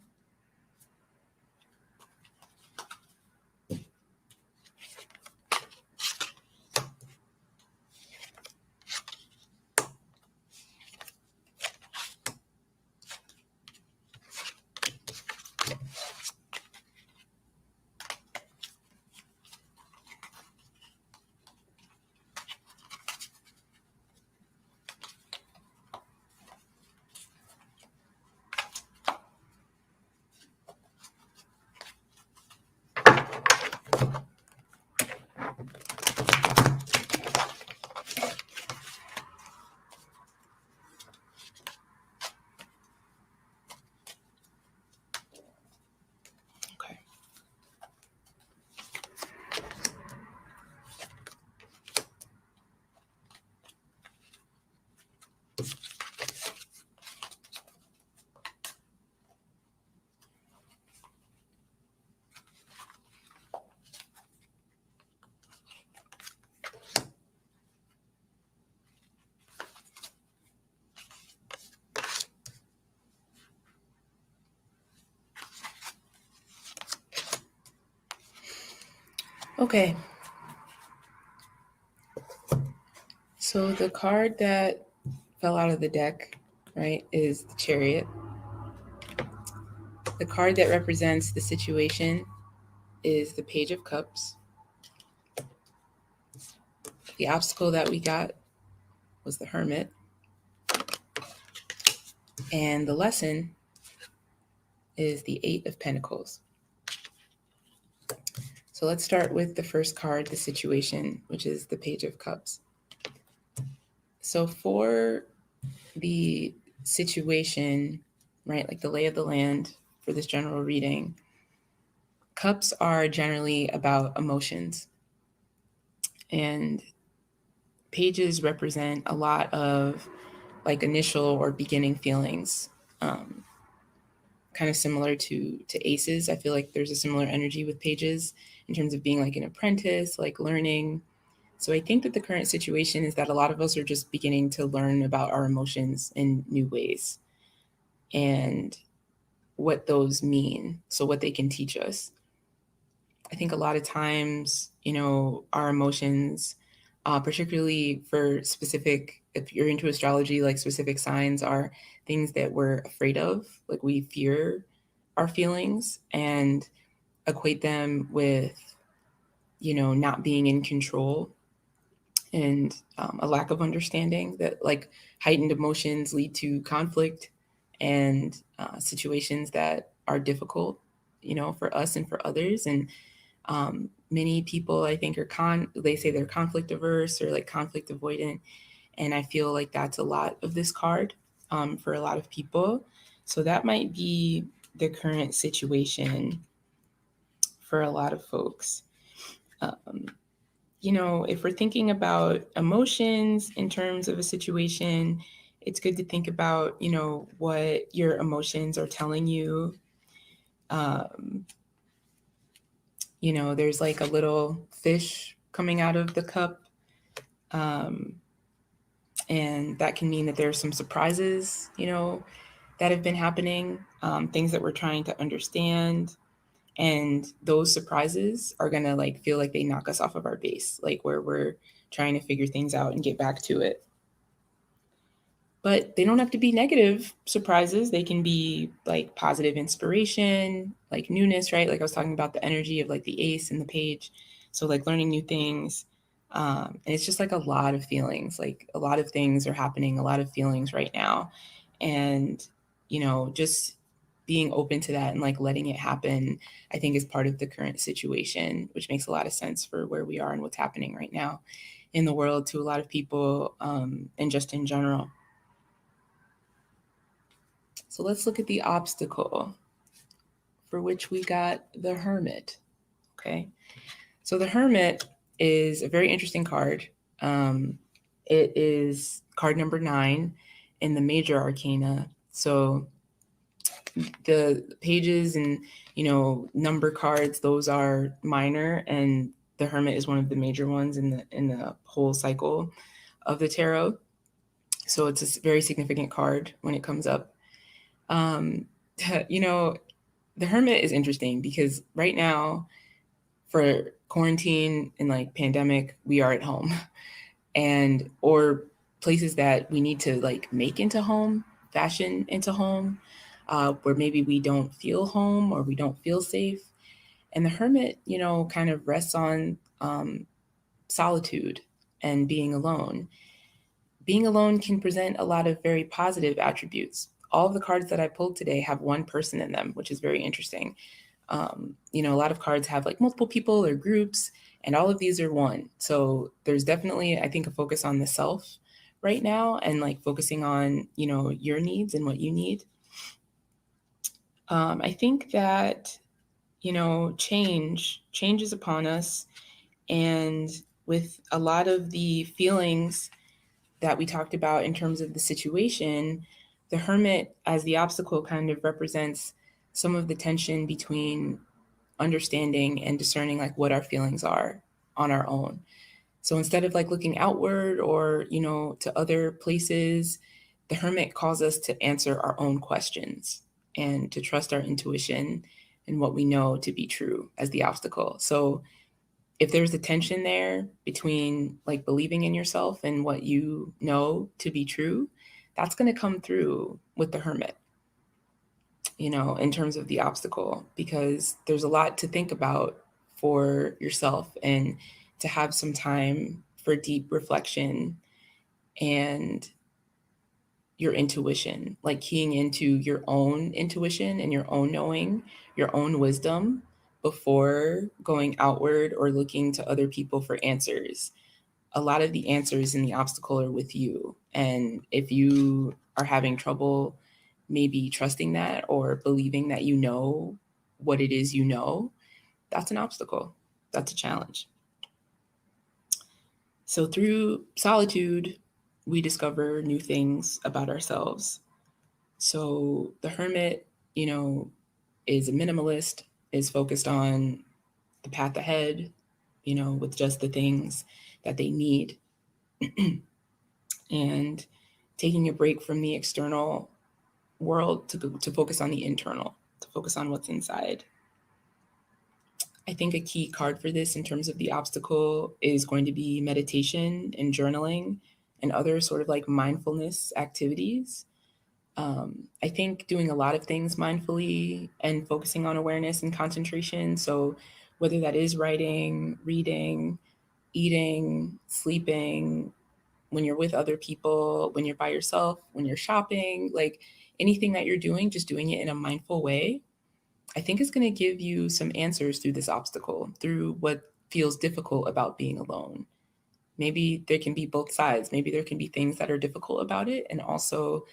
Okay. So the card that fell out of the deck, right, is the Chariot. The card that represents the situation is the Page of Cups. The obstacle that we got was the Hermit. And the lesson is the Eight of Pentacles. So let's start with the first card, the situation, which is the Page of Cups. So for the situation, right, like the lay of the land for this general reading, cups are generally about emotions. And pages represent a lot of like initial or beginning feelings. Kind of similar to aces. I feel like there's a similar energy with pages in terms of being like an apprentice, like learning. So I think that the current situation is that a lot of us are just beginning to learn about our emotions in new ways and what those mean, so what they can teach us. I think a lot of times, you know, our emotions, particularly for specific, if you're into astrology, like specific signs are things that we're afraid of, like we fear our feelings and equate them with, you know, not being in control and a lack of understanding that like heightened emotions lead to conflict and situations that are difficult, you know, for us and for others. And many people I think they say they're conflict averse or like conflict avoidant. And I feel like that's a lot of this card for a lot of people. So that might be the current situation for a lot of folks. You know, if we're thinking about emotions in terms of a situation, it's good to think about, you know, what your emotions are telling you. You know, there's like a little fish coming out of the cup. And that can mean that there's some surprises, you know, that have been happening, things that we're trying to understand. And those surprises are going to like feel like they knock us off of our base, like where we're trying to figure things out and get back to it. But they don't have to be negative surprises. They can be like positive inspiration, like newness, right? Like I was talking about the energy of like the ace and the page. So like learning new things. And it's just like a lot of feelings, like a lot of things are happening, a lot of feelings right now. And, you know, just being open to that and like letting it happen, I think is part of the current situation, which makes a lot of sense for where we are and what's happening right now in the world to a lot of people and just in general. So let's look at the obstacle for which we got the Hermit. Okay. So the Hermit is a very interesting card. It is card number 9 in the major arcana. So the pages and, you know, number cards, those are minor, and the Hermit is one of the major ones in the whole cycle of the tarot. So it's a very significant card when it comes up. You know, the Hermit is interesting because right now for quarantine and like pandemic, we are at home and or places that we need to like make into home, fashion into home, where maybe we don't feel home or we don't feel safe. And the Hermit, you know, kind of rests on solitude and being alone. Being alone can present a lot of very positive attributes. All of the cards that I pulled today have one person in them, which is very interesting. You know, a lot of cards have like multiple people or groups, and all of these are one. So there's definitely, I think, a focus on the self right now and like focusing on, you know, your needs and what you need. I think that, you know, change is upon us. And with a lot of the feelings that we talked about in terms of the situation, the Hermit as the obstacle kind of represents some of the tension between understanding and discerning like what our feelings are on our own. So instead of like looking outward or, you know, to other places, the Hermit calls us to answer our own questions and to trust our intuition and what we know to be true as the obstacle. So if there's a tension there between like believing in yourself and what you know to be true, that's going to come through with the hermit, you know, in terms of the obstacle, because there's a lot to think about for yourself and to have some time for deep reflection and your intuition, like keying into your own intuition and your own knowing, your own wisdom before going outward or looking to other people for answers. A lot of the answers in the obstacle are with you. And if you are having trouble maybe trusting that or believing that you know what it is you know, that's an obstacle. That's a challenge. So through solitude, we discover new things about ourselves. So the hermit, you know, is a minimalist, is focused on the path ahead, you know, with just the things that they need and taking a break from the external world to focus on the internal, to focus on what's inside. I think a key card for this in terms of the obstacle is going to be meditation and journaling and other sort of like mindfulness activities. I think doing a lot of things mindfully and focusing on awareness and concentration. So, whether that is writing, reading, eating, sleeping, when you're with other people, when you're by yourself, when you're shopping, like anything that you're doing, just doing it in a mindful way, I think is going to give you some answers through this obstacle, through what feels difficult about being alone. Maybe there can be both sides. Maybe there can be things that are difficult about it and also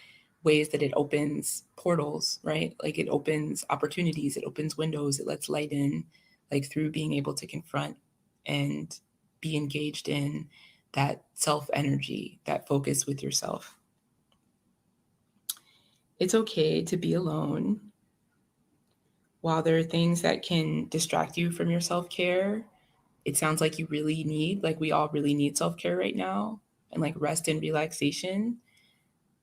ways that it opens portals, right? Like it opens opportunities, it opens windows, it lets light in, like through being able to confront and be engaged in that self energy, that focus with yourself. It's okay to be alone. While there are things that can distract you from your self care, it sounds like you really need, like we all really need self care right now and like rest and relaxation.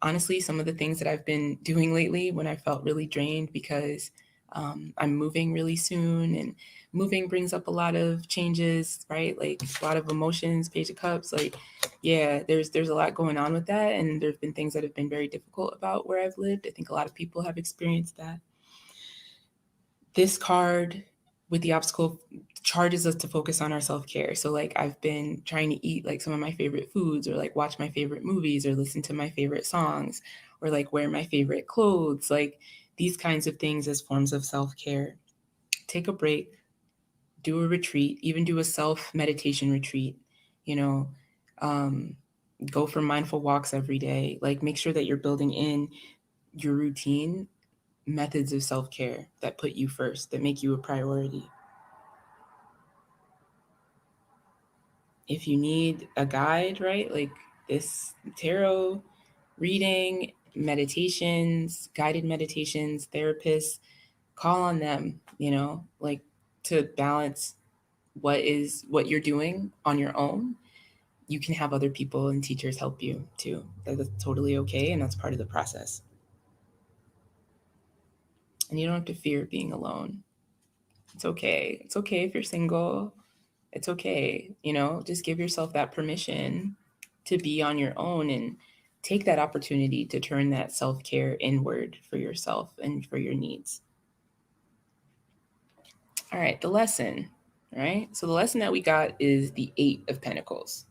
Honestly, some of the things that I've been doing lately when I felt really drained because I'm moving really soon, and moving brings up a lot of changes, right? Like a lot of emotions, Page of Cups. Like, yeah, there's a lot going on with that, and there's been things that have been very difficult about where I've lived. I think a lot of people have experienced that. This card with the obstacle charges us to focus on our self-care. So like I've been trying to eat like some of my favorite foods, or like watch my favorite movies, or listen to my favorite songs, or like wear my favorite clothes, like these kinds of things as forms of self-care. Take a break, do a retreat, even do a self-meditation retreat, you know, go for mindful walks every day. Like make sure that you're building in your routine methods of self-care that put you first, that make you a priority. If you need a guide, right, like this tarot reading, meditations, guided meditations, therapists, call on them, you know, like to balance what you're doing on your own. You can have other people and teachers help you too. That's totally okay, and that's part of the process. And you don't have to fear being alone. It's okay. It's okay if you're single. It's okay, you know, just give yourself that permission to be on your own and take that opportunity to turn that self-care inward for yourself and for your needs. All right, the lesson, right? So the lesson that we got is the 8 of Pentacles.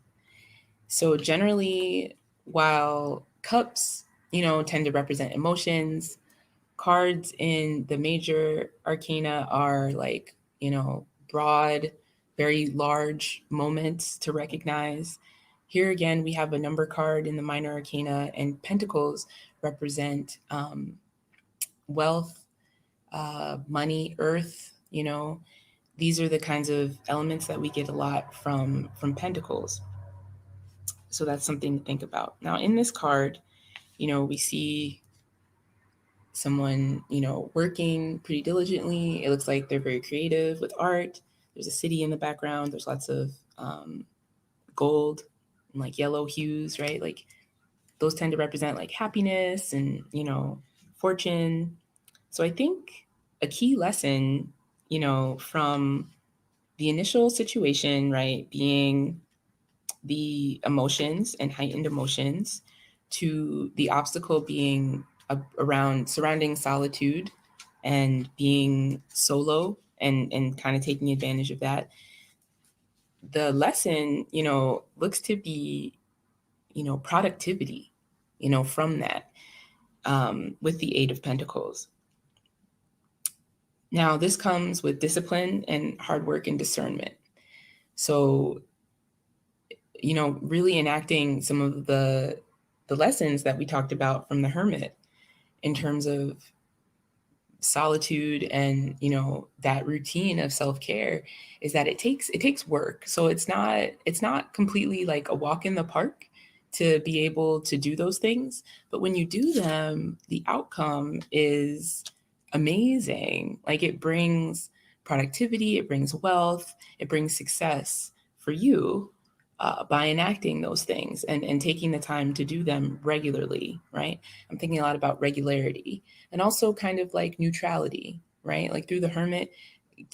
So generally, while cups, you know, tend to represent emotions, cards in the major arcana are like, you know, broad, very large moments to recognize. Here again, we have a number card in the minor arcana, and pentacles represent wealth, money, earth. You know, these are the kinds of elements that we get a lot from pentacles. So that's something to think about. Now, in this card, you know, we see someone, you know, working pretty diligently. It looks like they're very creative with art. There's a city in the background. There's lots of gold and like yellow hues, right? Like those tend to represent like happiness and, you know, fortune. So I think a key lesson, you know, from the initial situation, right, being the emotions and heightened emotions, to the obstacle being around surrounding solitude and being solo and kind of taking advantage of that. The lesson, looks to be, productivity, from that, with the Eight of Pentacles. Now, this comes with discipline and hard work and discernment. So, really enacting some of the lessons that we talked about from the Hermit in terms of solitude and, that routine of self-care, is that it takes work. So it's not completely like a walk in the park to be able to do those things. But when you do them, the outcome is amazing. Like, it brings productivity, it brings wealth, it brings success for you, by enacting those things and taking the time to do them regularly, right? I'm thinking a lot about regularity and also kind of like neutrality, right? Like through the Hermit,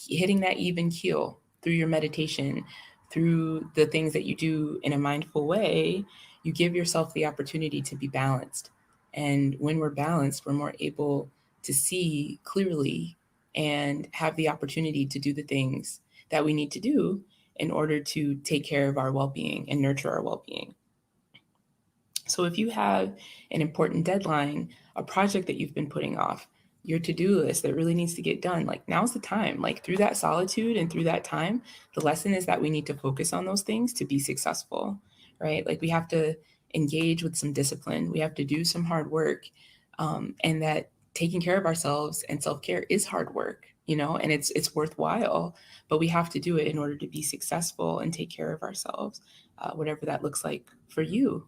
hitting that even keel through your meditation, through the things that you do in a mindful way, you give yourself the opportunity to be balanced. And when we're balanced, we're more able to see clearly and have the opportunity to do the things that we need to do in order to take care of our well-being and nurture our well-being. So if you have an important deadline, a project that you've been putting off, your to-do list that really needs to get done, like, now's the time. Like, through that solitude and through that time, the lesson is that we need to focus on those things to be successful, right? Like, we have to engage with some discipline. We have to do some hard work, and that taking care of ourselves and self-care is hard work, and it's worthwhile, but we have to do it in order to be successful and take care of ourselves, whatever that looks like for you,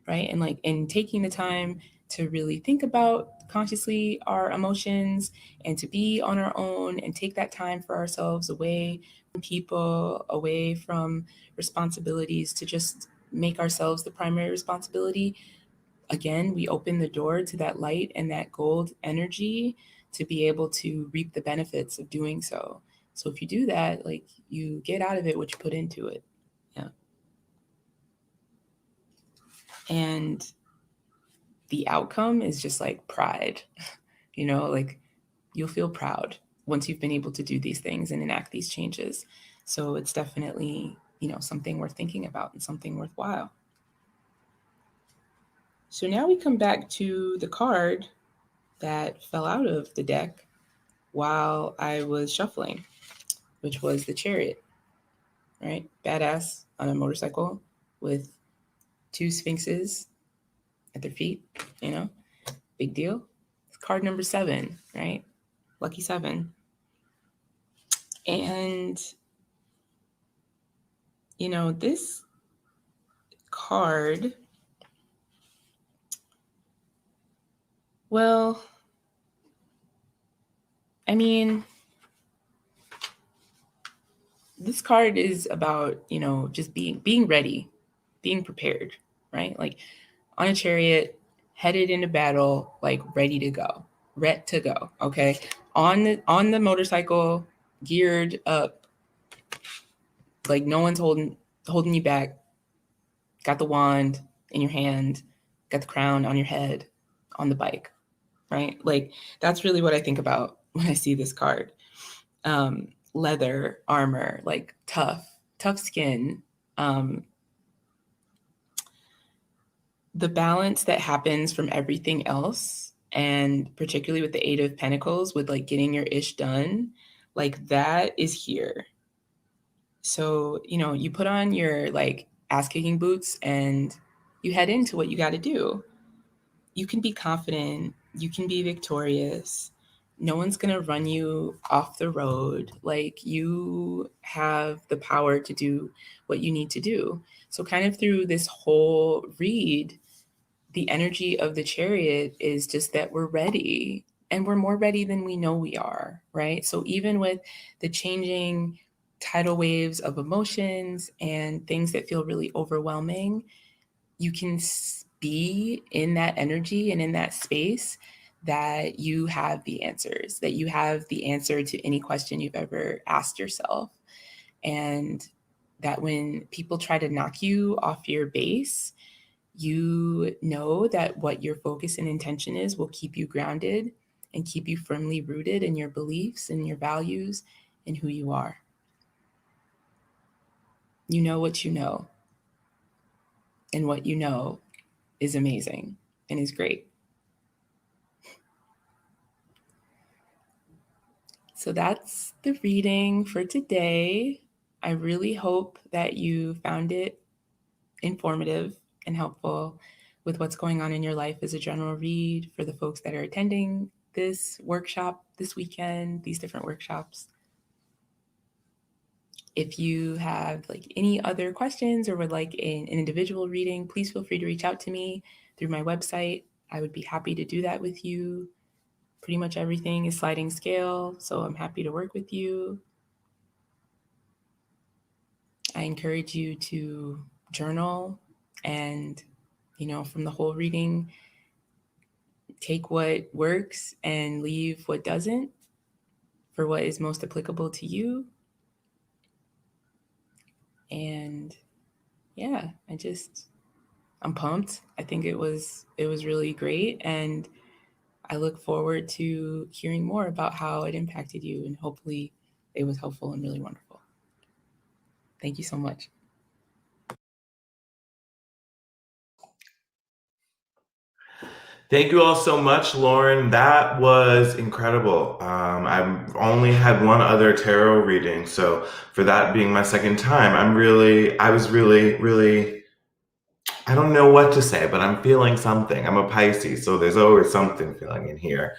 right? And taking the time to really think about consciously our emotions and to be on our own and take that time for ourselves, away from people, away from responsibilities, to just make ourselves the primary responsibility. Again, we open the door to that light and that gold energy to be able to reap the benefits of doing so. So if you do that, like, you get out of it what you put into it. Yeah. And the outcome is just like pride, like, you'll feel proud once you've been able to do these things and enact these changes. So it's definitely, something worth thinking about and something worthwhile. So now we come back to the card that fell out of the deck while I was shuffling, which was the Chariot, right? Badass on a motorcycle with two sphinxes at their feet, big deal. It's card number 7, right? Lucky 7. And, this card, well, I mean, this card is about, just being ready, being prepared, right? Like, on a chariot, headed into battle, like, ready to go, okay? On the motorcycle, geared up, like, no one's holding you back. Got the wand in your hand, got the crown on your head, on the bike, right? Like, that's really what I think about when I see this card. Leather, armor, like tough skin. The balance that happens from everything else, and particularly with the Eight of Pentacles, with like getting your ish done, like, that is here. So, you put on your like ass kicking boots and you head into what you got to do. You can be confident, you can be victorious. No one's going to run you off the road. Like, you have the power to do what you need to do. So kind of through this whole read, the energy of the Chariot is just that we're ready, and we're more ready than we know we are, right? So even with the changing tidal waves of emotions and things that feel really overwhelming, you can be in that energy and in that space that you have the answers, that you have the answer to any question you've ever asked yourself. and that when people try to knock you off your base, you know that what your focus and intention is will keep you grounded and keep you firmly rooted in your beliefs and your values and who you are. You know what you know, and what you know is amazing and is great. So that's the reading for today. I really hope that you found it informative and helpful with what's going on in your life as a general read for the folks that are attending this workshop this weekend, these different workshops. If you have like any other questions or would like an individual reading, please feel free to reach out to me through my website. I would be happy to do that with you. Pretty much everything is sliding scale, so I'm happy to work with you. I encourage you to journal and, from the whole reading, take what works and leave what doesn't for what is most applicable to you. And yeah, I'm pumped. I think it was really great. And I look forward to hearing more about how it impacted you, and hopefully it was helpful and really wonderful. Thank you so much.
Thank you all so much, Lauren. That was incredible. I've only had one other tarot reading, so for that being my second time, I was really, I don't know what to say, but I'm feeling something. I'm a Pisces, so there's always something feeling in here.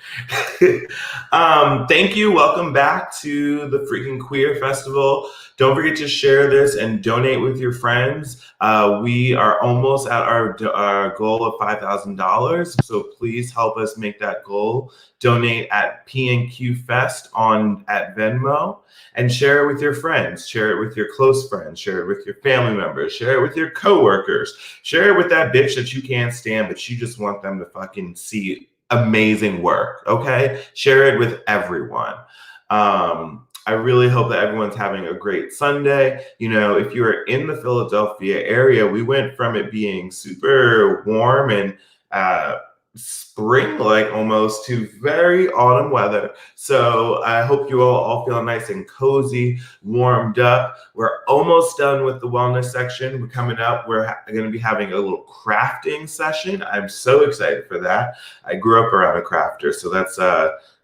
Thank you. Welcome back to the Freaking Queer Festival. Don't forget to share this and donate with your friends. We are almost at our goal of $5,000, so please help us make that goal. Donate at PNQ Fest at Venmo, and share it with your friends. Share it with your close friends. Share it with your family members. Share it with your coworkers. Share it with that bitch that you can't stand, but you just want them to fucking see amazing work. Okay, share it with everyone. I really hope that everyone's having a great Sunday. If you're in the Philadelphia area, we went from it being super warm and spring-like almost to very autumn weather. So I hope you all feel nice and cozy, warmed up. We're almost done with the wellness section. We're coming up. We're going to be having a little crafting session. I'm so excited for that. I grew up around a crafter, so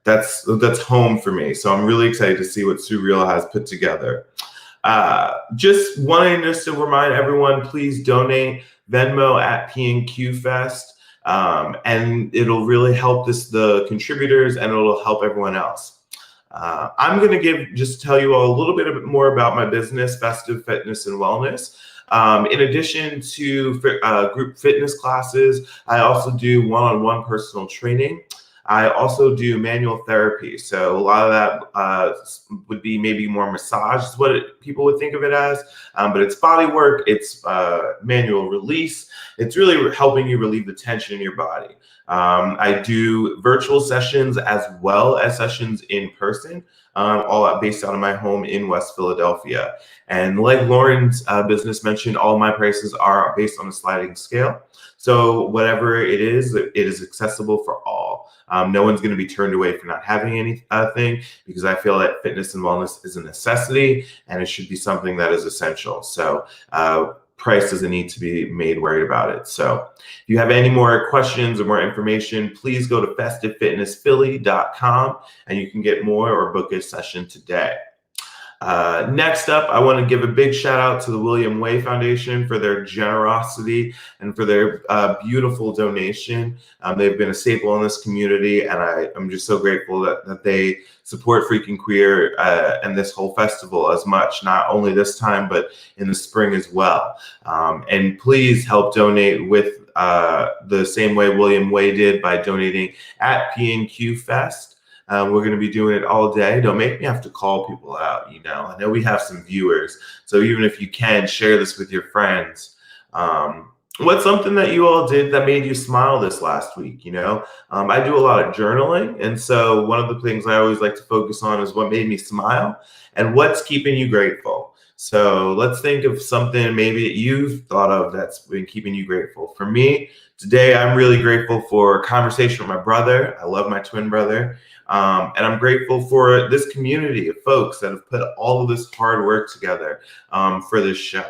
that's home for me. So I'm really excited to see what Surreal has put together. Just wanting to remind everyone, please donate. Venmo at PNQ Fest. And it'll really help the contributors, and it'll help everyone else. I'm going to tell you all a little bit more about my business, Festive Fitness and Wellness. In addition to group fitness classes, I also do one-on-one personal training. I also do manual therapy. So a lot of that would be maybe more massage is what people would think of it as, but it's body work, it's manual release. It's really helping you relieve the tension in your body. I do virtual sessions as well as sessions in person, all based out of my home in West Philadelphia. And like Lauren's business mentioned, all my prices are based on a sliding scale. So whatever it is accessible for all. No one's going to be turned away for not having anything, because I feel that fitness and wellness is a necessity, and it should be something that is essential. So price doesn't need to be made worried about it. So if you have any more questions or more information, please go to festivefitnessphilly.com and you can get more or book a session today. Next up, I want to give a big shout out to the William Way Foundation for their generosity and for their beautiful donation. They've been a staple in this community, and I'm just so grateful that they support Freaking Queer and this whole festival as much, not only this time, but in the spring as well. And please help donate with the same way William Way did by donating at PNQ Fest. We're going to be doing it all day. Don't make me have to call people out, I know we have some viewers, so even if you can, share this with your friends. What's something that you all did that made you smile this last week? I do a lot of journaling, and so one of the things I always like to focus on is what made me smile and what's keeping you grateful. So let's think of something maybe that you've thought of that's been keeping you grateful. For me, today I'm really grateful for a conversation with my brother. I love my twin brother. And I'm grateful for this community of folks that have put all of this hard work together for this show.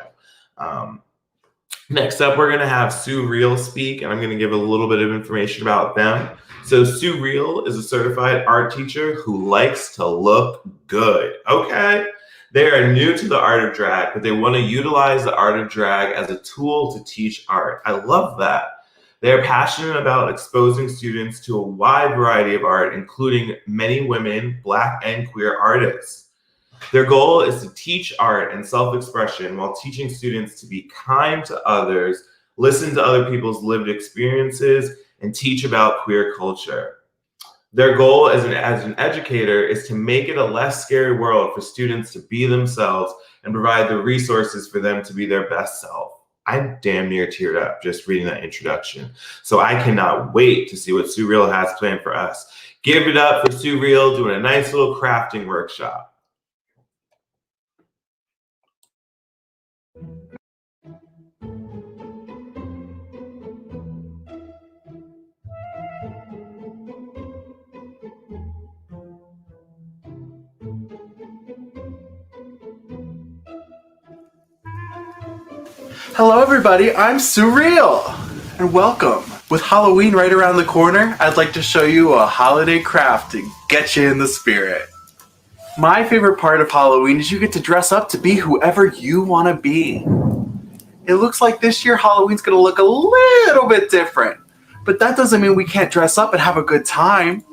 Next up, we're going to have Sue Reel speak, and I'm going to give a little bit of information about them. So Sue Reel is a certified art teacher who likes to look good. Okay. They are new to the art of drag, but they want to utilize the art of drag as a tool to teach art. I love that. They are passionate about exposing students to a wide variety of art, including many women, Black, and queer artists. Their goal is to teach art and self-expression while teaching students to be kind to others, listen to other people's lived experiences, and teach about queer culture. Their goal as an educator is to make it a less scary world for students to be themselves and provide the resources for them to be their best self. I damn near teared up just reading that introduction. So I cannot wait to see what Sue Reel has planned for us. Give it up for Sue Reel doing a nice little crafting workshop.
Hello everybody, I'm Sue Reel, and welcome. With Halloween right around the corner, I'd like to show you a holiday craft to get you in the spirit. My favorite part of Halloween is you get to dress up to be whoever you want to be. It looks like this year Halloween's going to look a little bit different, but that doesn't mean we can't dress up and have a good time.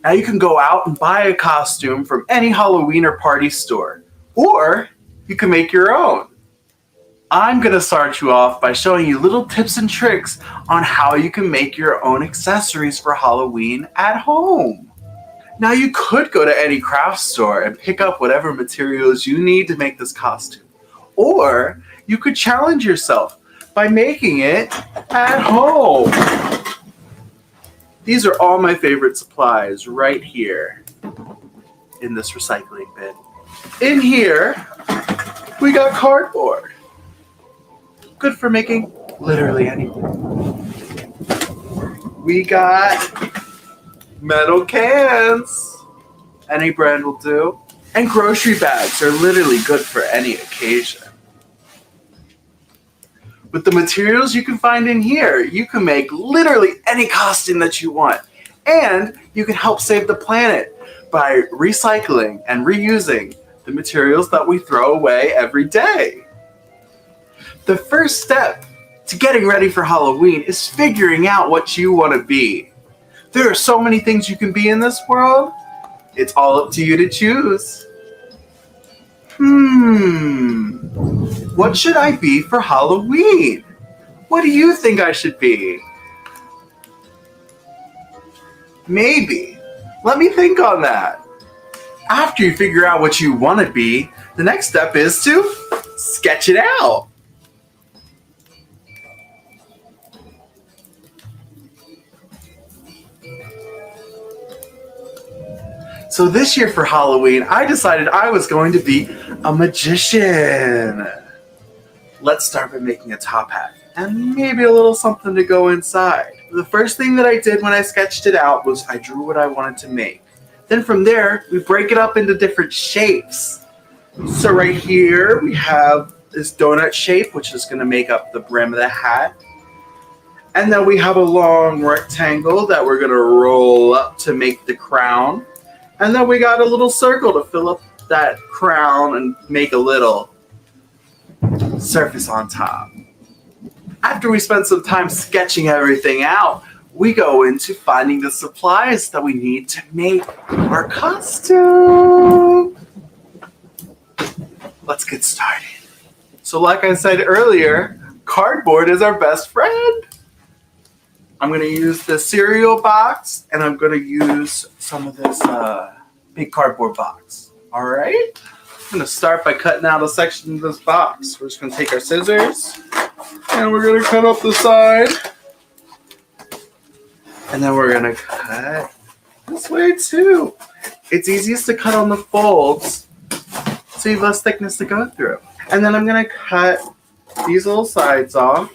Now you can go out and buy a costume from any Halloween or party store, or you can make your own. I'm going to start you off by showing you little tips and tricks on how you can make your own accessories for Halloween at home. Now you could go to any craft store and pick up whatever materials you need to make this costume. Or you could challenge yourself by making it at home. These are all my favorite supplies right here in this recycling bin. In here, we got cardboard. Good for making literally anything. We got metal cans. Any brand will do. And grocery bags are literally good for any occasion. With the materials you can find in here, you can make literally any costume that you want. And you can help save the planet by recycling and reusing the materials that we throw away every day. The first step to getting ready for Halloween is figuring out what you want to be. There are so many things you can be in this world. It's all up to you to choose. What should I be for Halloween? What do you think I should be? Maybe. Let me think on that. After you figure out what you want to be, the next step is to sketch it out. So this year for Halloween, I decided I was going to be a magician. Let's start by making a top hat and maybe a little something to go inside. The first thing that I did when I sketched it out was I drew what I wanted to make. Then from there, we break it up into different shapes. So right here, we have this donut shape, which is going to make up the brim of the hat. And then we have a long rectangle that we're going to roll up to make the crown. And then we got a little circle to fill up that crown and make a little surface on top. After we spend some time sketching everything out, we go into finding the supplies that we need to make our costume. Let's get started. So like I said earlier, cardboard is our best friend. I'm going to use the cereal box, and I'm going to use some of this big cardboard box. All right? I'm going to start by cutting out a section of this box. We're just going to take our scissors, and we're going to cut up the side. And then we're going to cut this way, too. It's easiest to cut on the folds, so so you have less thickness to go through. And then I'm going to cut these little sides off.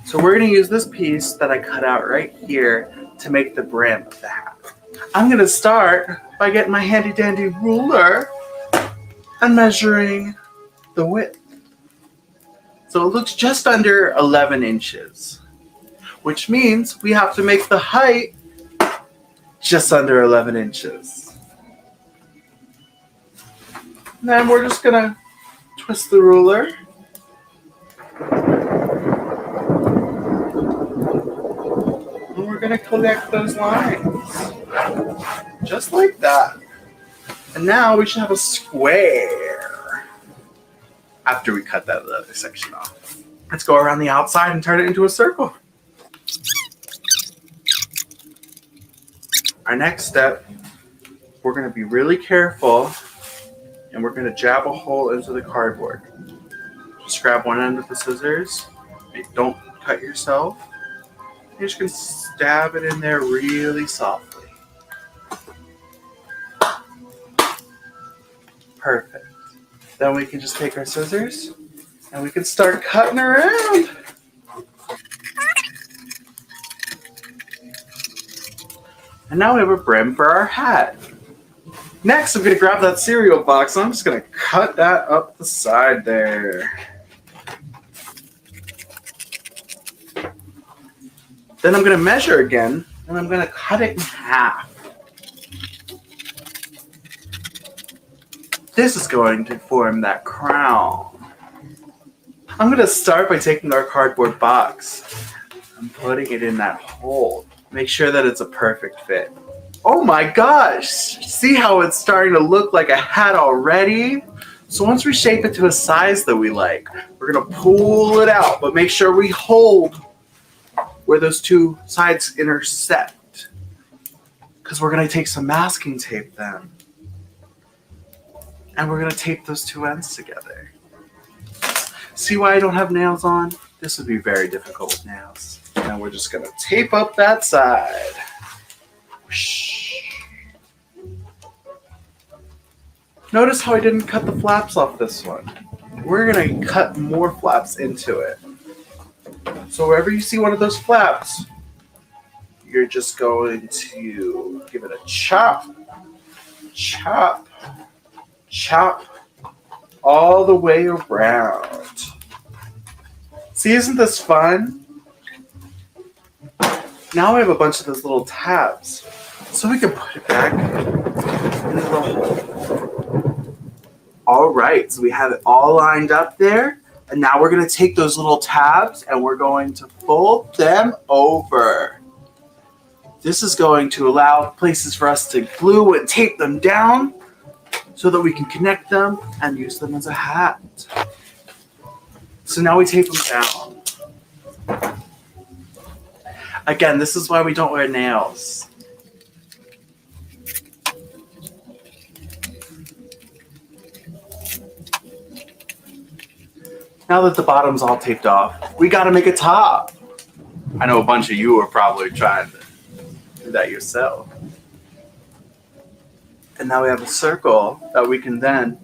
So we're going to use this piece that I cut out right here to make the brim of the hat. I'm going to start by getting my handy dandy ruler and measuring the width. So it looks just under 11 inches, which means we have to make the height just under 11 inches. And then we're just going to twist the ruler. And we're going to collect those lines. Just like that. And now we should have a square after we cut that other section off. Let's go around the outside and turn it into a circle. Our next step, we're going to be really careful and we're going to jab a hole into the cardboard. Just grab one end of the scissors. Don't cut yourself. You're just going to stab it in there really softly. Perfect. Then we can just take our scissors and we can start cutting around. And now we have a brim for our hat. Next, I'm going to grab that cereal box and I'm just going to cut that up the side there. Then I'm going to measure again and I'm going to cut it in half. This is going to form that crown. I'm going to start by taking our cardboard box and putting it in that hole. Make sure that it's a perfect fit. Oh my gosh! See how it's starting to look like a hat already? So once we shape it to a size that we like, we're going to pull it out, but make sure we hold where those two sides intersect. Because we're going to take some masking tape then. And we're going to tape those two ends together. See why I don't have nails on? This would be very difficult with nails. And we're just going to tape up that side. Whoosh. Notice how I didn't cut the flaps off this one. We're going to cut more flaps into it. So wherever you see one of those flaps, you're just going to give it a chop, chop, chop all the way around. See, isn't this fun? Now we have a bunch of those little tabs. So we can put it back in the little hole. All right, so we have it all lined up there. And now we're going to take those little tabs and we're going to fold them over. This is going to allow places for us to glue and tape them down so that we can connect them and use them as a hat. So now we tape them down. Again, this is why we don't wear nails. Now that the bottom's all taped off, we gotta make a top. I know a bunch of you are probably trying to do that yourself. And now we have a circle that we can then,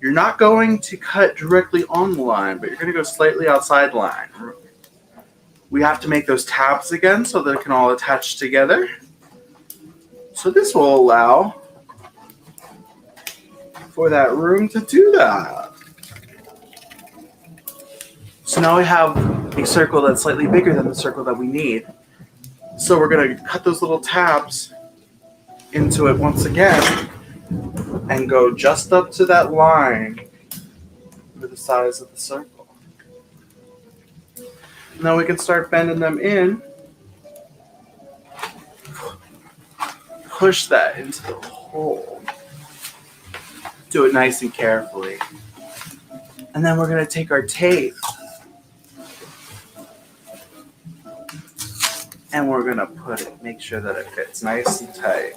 you're not going to cut directly on the line, but you're gonna go slightly outside the line. We have to make those tabs again so that it can all attach together. So this will allow for that room to do that. So now we have a circle that's slightly bigger than the circle that we need. So we're going to cut those little tabs into it once again and go just up to that line for the size of the circle. Now we can start bending them in. Push that into the hole. Do it nice and carefully. And then we're going to take our tape and we're going to put it, make sure that it fits nice and tight.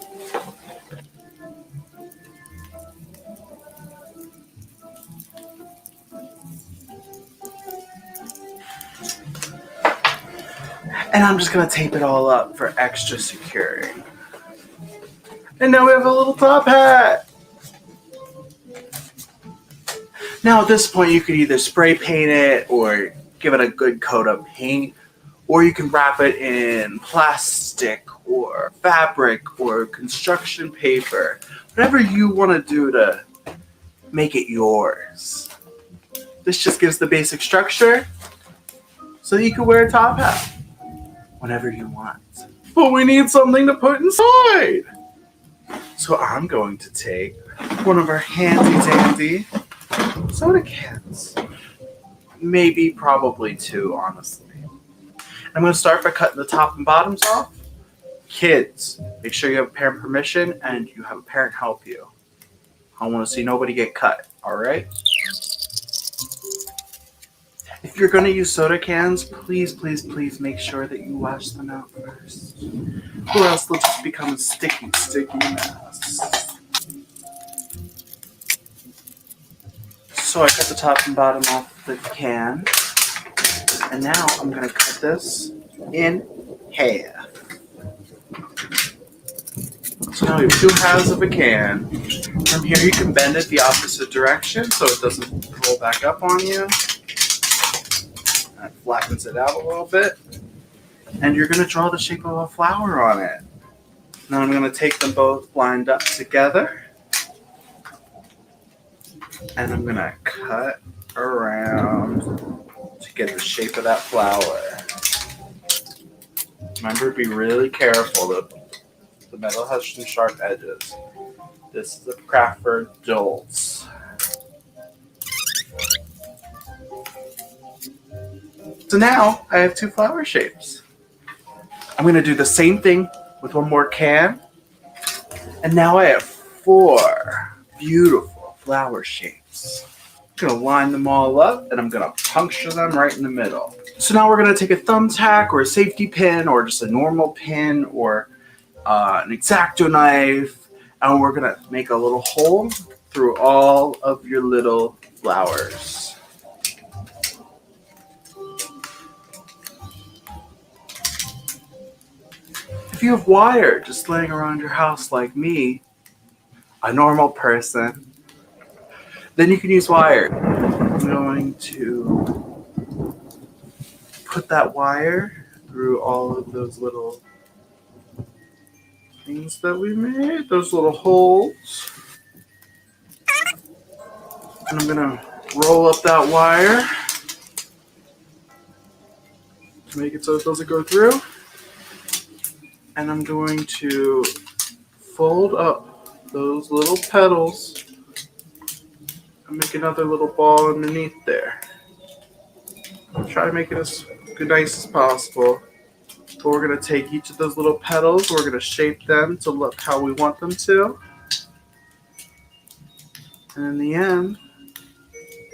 And I'm just going to tape it all up for extra securing. And now we have a little top hat. Now at this point you could either spray paint it or give it a good coat of paint, or you can wrap it in plastic or fabric or construction paper, whatever you want to do to make it yours. This just gives the basic structure so that you can wear a top hat whenever you want. But we need something to put inside. So I'm going to take one of our handy dandy soda cans. Maybe, probably two, honestly. I'm going to start by cutting the top and bottoms off. Kids, make sure you have parent permission and you have a parent help you. I want to see nobody get cut, alright? If you're going to use soda cans, please, please, please make sure that you wash them out first. Or else they'll just become a sticky, sticky mess. So I cut the top and bottom off the can. And now I'm going to cut this in half. So now we have 2 halves of a can. From here you can bend it the opposite direction so it doesn't roll back up on you. That flattens it out a little bit. And you're going to draw the shape of a flower on it. Now I'm going to take them both lined up together. And I'm going to cut around to get the shape of that flower. Remember, be really careful. The metal has some sharp edges. This is a craft for adults. So now I have 2 flower shapes. I'm going to do the same thing with one more can. And now I have 4 beautiful flower shapes. I'm going to line them all up and I'm going to puncture them right in the middle. So now we're going to take a thumbtack or a safety pin or just a normal pin or an X-Acto knife, and we're going to make a little hole through all of your little flowers. If you have wire just laying around your house like me, a normal person, then you can use wire. I'm going to put that wire through all of those little things that we made, those little holes. And I'm going to roll up that wire to make it so it doesn't go through. And I'm going to fold up those little petals and make another little ball underneath there. I'll try to make it as nice as possible. But we're going to take each of those little petals, we're going to shape them to look how we want them to. And in the end,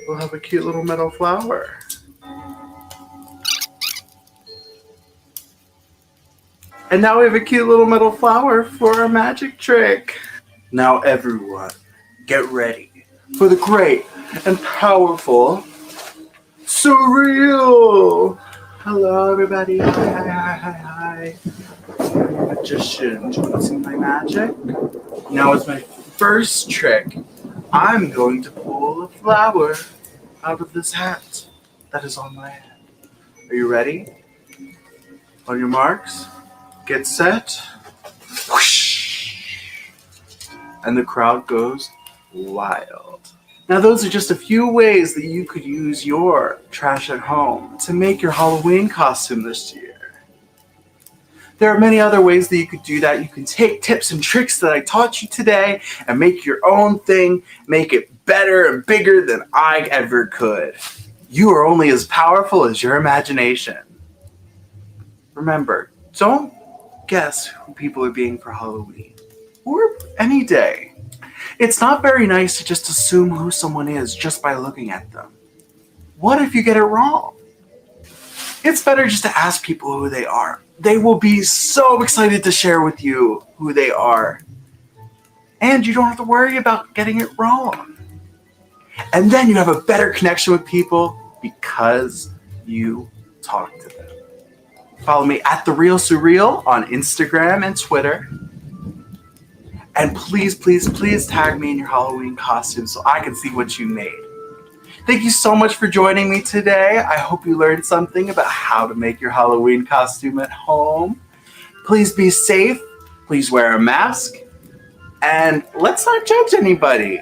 we'll have a cute little metal flower. And now we have a cute little metal flower for our magic trick. Now everyone, get ready for the great and powerful Surreal! Hello everybody, hi. I'm a magician, do you want to see my magic? Now as my first trick, I'm going to pull a flower out of this hat that is on my head. Are you ready? On your marks, get set, whoosh! And the crowd goes wild. Now those are just a few ways that you could use your trash at home to make your Halloween costume this year. There are many other ways that you could do that. You can take tips and tricks that I taught you today and make your own thing, make it better and bigger than I ever could. You are only as powerful as your imagination. Remember, don't guess who people are being for Halloween or any day. It's not very nice to just assume who someone is just by looking at them. What if you get it wrong? It's better just to ask people who they are. They will be so excited to share with you who they are. And you don't have to worry about getting it wrong. And then you have a better connection with people because you talk to them. Follow me at @TheRealSurreal on Instagram and Twitter. And please, please, please tag me in your Halloween costume so I can see what you made. Thank you so much for joining me today. I hope you learned something about how to make your Halloween costume at home. Please be safe. Please wear a mask. And let's not judge anybody.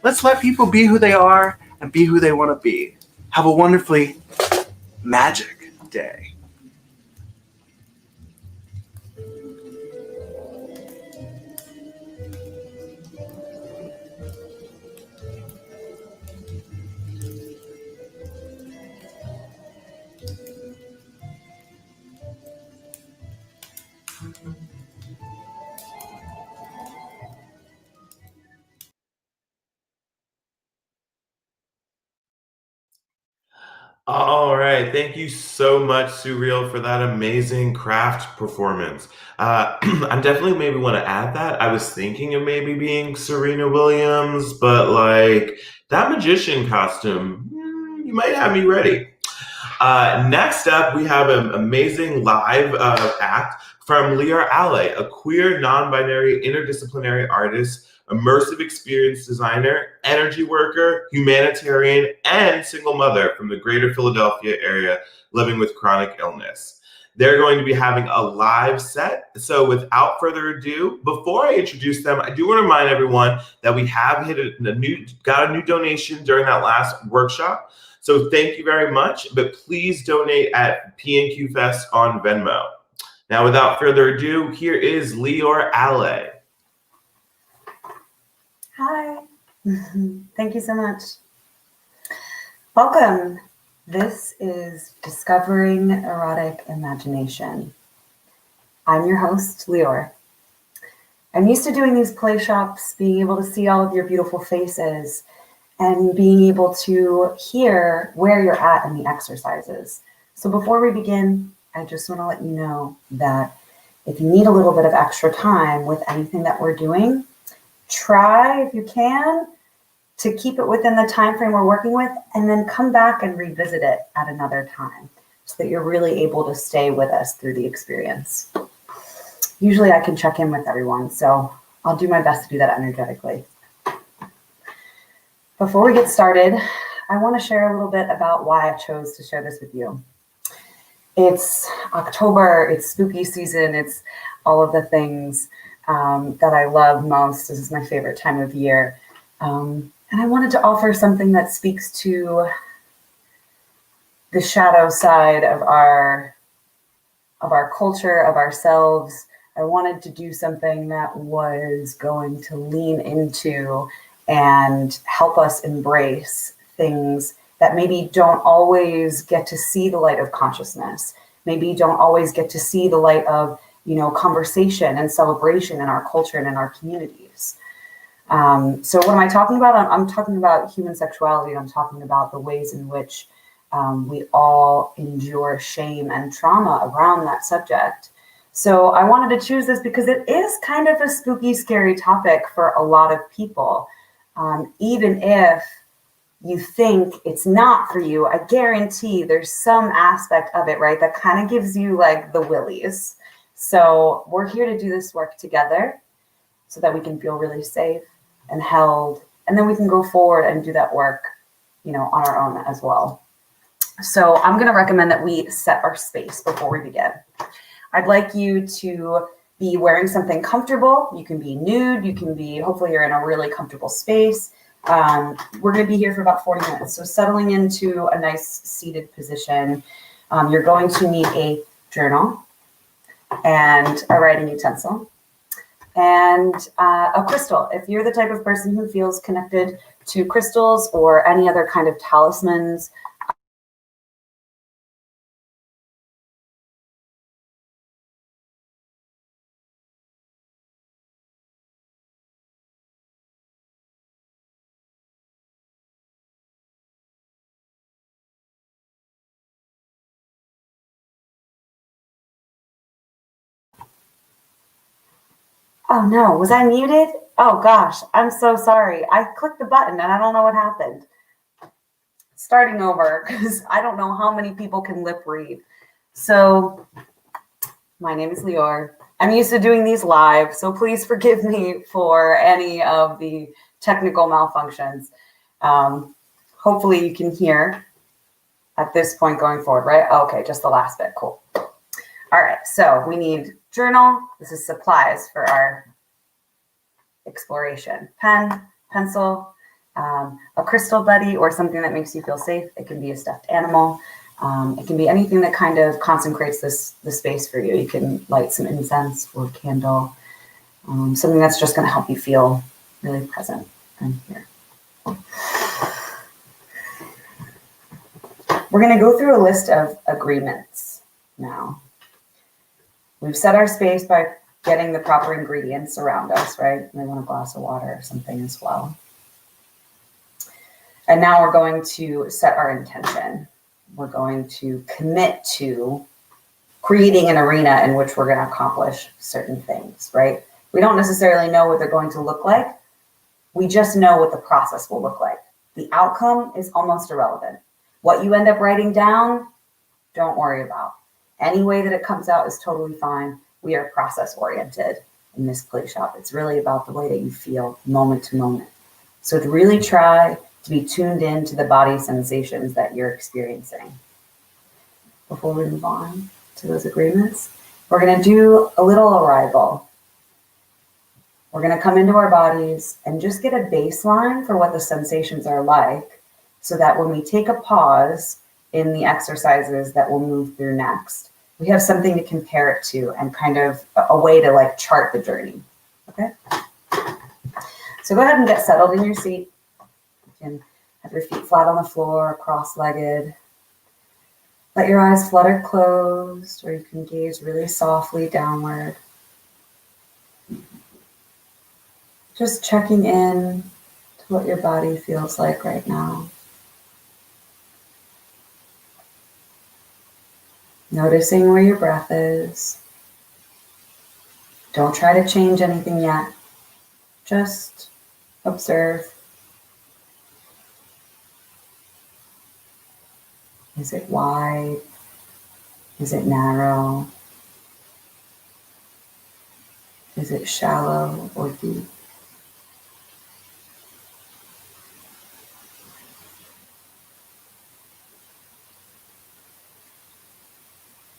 Let's let people be who they are and be who they want to be. Have a wonderfully magic day.
All right. Thank you so much, Surreal, for that amazing craft performance. I'm definitely maybe want to add that. I was thinking of maybe being Serena Williams, but like that magician costume, you might have me ready. Next up, we have an amazing live act from Lior Ale, a queer, non-binary, interdisciplinary artist, immersive experience designer, energy worker, humanitarian, and single mother from the greater Philadelphia area living with chronic illness. They're going to be having a live set. So without further ado, before I introduce them, I do want to remind everyone that we have got a new donation during that last workshop. So thank you very much, but please donate at PNQ Fest on Venmo. Now, without further ado, here is Lior Ale.
Hi, thank you so much. Welcome. This is Discovering Erotic Imagination. I'm your host, Lior. I'm used to doing these play shops, being able to see all of your beautiful faces and being able to hear where you're at in the exercises. So before we begin, I just want to let you know that if you need a little bit of extra time with anything that we're doing, try, if you can, to keep it within the time frame we're working with, and then come back and revisit it at another time so that you're really able to stay with us through the experience. Usually I can check in with everyone, so I'll do my best to do that energetically. Before we get started, I want to share a little bit about why I chose to share this with you. It's October, it's spooky season, it's all of the things that I love most. This is my favorite time of year. And I wanted to offer something that speaks to the shadow side of our culture, of ourselves. I wanted to do something that was going to lean into and help us embrace things that maybe don't always get to see the light of consciousness, maybe don't always get to see the light of, conversation and celebration in our culture and in our communities. So what am I talking about? I'm talking about human sexuality. I'm talking about the ways in which we all endure shame and trauma around that subject. So I wanted to choose this because it is kind of a spooky, scary topic for a lot of people. Even if you think it's not for you, I guarantee there's some aspect of it, right, that kind of gives you like the willies. So we're here to do this work together so that we can feel really safe and held, and then we can go forward and do that work, on our own as well. So I'm going to recommend that we set our space before we begin. I'd like you to be wearing something comfortable. You can be nude. You can be, hopefully you're in a really comfortable space. We're going to be here for about 40 minutes. So settling into a nice seated position. You're going to need a journal and a writing utensil and a crystal. If you're the type of person who feels connected to crystals or any other kind of talismans, oh no, was I muted? Oh gosh, I'm so sorry. I clicked the button and I don't know what happened. Starting over, because I don't know how many people can lip read. So my name is Lior. I'm used to doing these live, so please forgive me for any of the technical malfunctions. hopefully you can hear at this point going forward, right? Okay, just the last bit. Cool. All right, so we need journal. This is supplies for our exploration. Pen, pencil, a crystal buddy or something that makes you feel safe. It can be a stuffed animal. It can be anything that kind of consecrates the space for you. You can light some incense or candle, something that's just going to help you feel really present and here. We're going to go through a list of agreements now. We've set our space by getting the proper ingredients around us, right? We want a glass of water or something as well. And now we're going to set our intention. We're going to commit to creating an arena in which we're going to accomplish certain things, right? We don't necessarily know what they're going to look like. We just know what the process will look like. The outcome is almost irrelevant. What you end up writing down, don't worry about. Any way that it comes out is totally fine. We are process oriented in this play shop. It's really about the way that you feel moment to moment. So to really try to be tuned in to the body sensations that you're experiencing. Before we move on to those agreements, we're going to do a little arrival. We're going to come into our bodies and just get a baseline for what the sensations are like, so that when we take a pause in the exercises that we'll move through next, we have something to compare it to and kind of a way to like chart the journey. Okay? So go ahead and get settled in your seat. You can have your feet flat on the floor, cross-legged. Let your eyes flutter closed, or you can gaze really softly downward. Just checking in to what your body feels like right now. Noticing where your breath is. Don't try to change anything yet. Just observe. Is it wide? Is it narrow? Is it shallow or deep?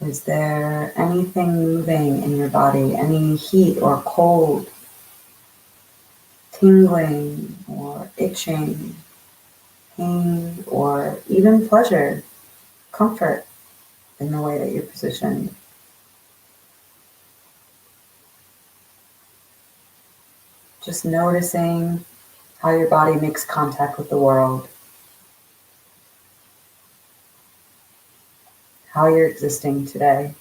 Is there anything moving in your body? Any heat or cold? Tingling or itching? Pain or even pleasure? Comfort in the way that you're positioned? Just noticing how your body makes contact with the world. How you're existing today.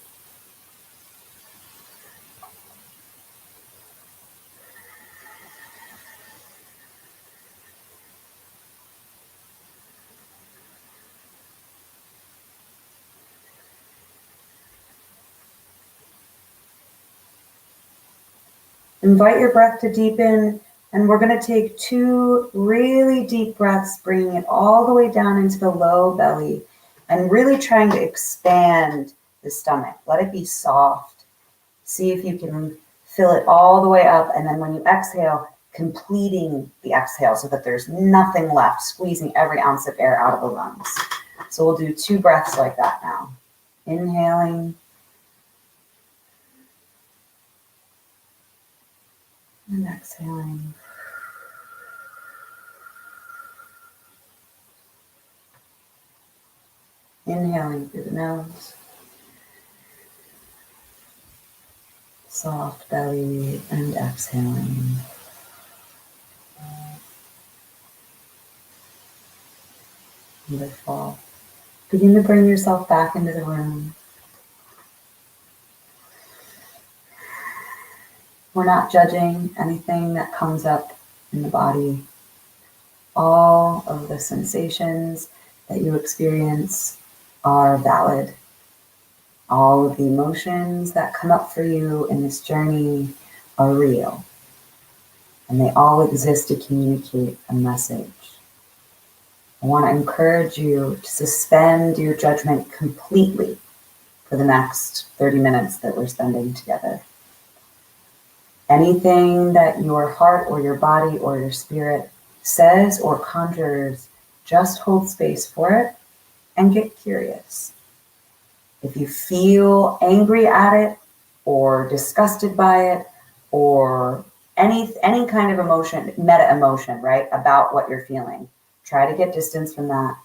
Invite your breath to deepen, and we're going to take 2 really deep breaths, bringing it all the way down into the low belly and really trying to expand the stomach. Let it be soft. See if you can fill it all the way up, and then when you exhale, completing the exhale so that there's nothing left, squeezing every ounce of air out of the lungs. So we'll do 2 breaths like that now. Inhaling. And exhaling. Inhaling through the nose. Soft belly, and exhaling. Wonderful. Begin to bring yourself back into the room. We're not judging anything that comes up in the body. All of the sensations that you experience are valid. All of the emotions that come up for you in this journey are real. And they all exist to communicate a message. I want to encourage you to suspend your judgment completely for the next 30 minutes that we're spending together. Anything that your heart or your body or your spirit says or conjures Just hold space for it and get curious. If you feel angry at it or disgusted by it or any kind of emotion, meta emotion, right, about what you're feeling, try to get distance from that.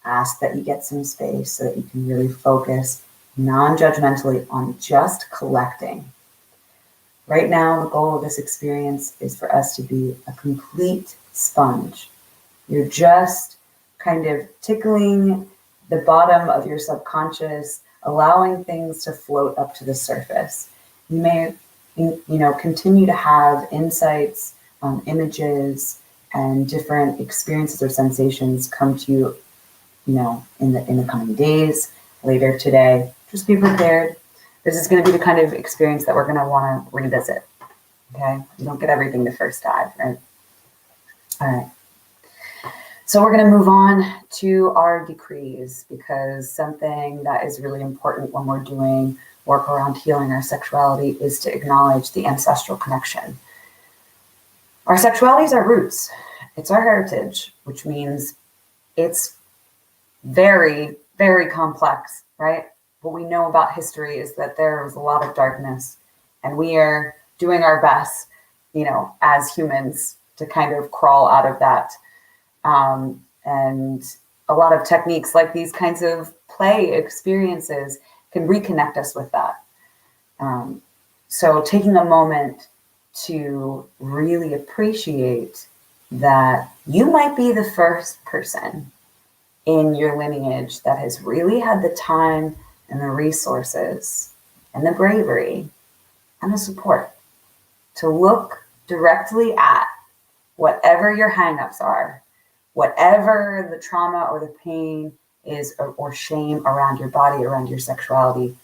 Ask that you get some space so that you can really focus non-judgmentally on just collecting. Right now, the goal of this experience is for us to be a complete sponge. You're just kind of tickling the bottom of your subconscious, allowing things to float up to the surface. You may, continue to have insights, images, and different experiences or sensations come to you, in the coming days, later today. Just be prepared. This is going to be the kind of experience that we're going to want to revisit. Okay, you don't get everything the first dive, right? All right. So we're going to move on to our decrees, because something that is really important when we're doing work around healing our sexuality is to acknowledge the ancestral connection. Our sexuality is our roots. It's our heritage, which means it's very, very complex, right? What we know about history is that there was a lot of darkness, and we are doing our best, as humans, to kind of crawl out of that. And a lot of techniques like these kinds of play experiences can reconnect us with that. So taking a moment to really appreciate that you might be the first person in your lineage that has really had the time and the resources and the bravery and the support to look directly at whatever your hangups are, whatever the trauma or the pain is, or shame around your body, around your sexuality.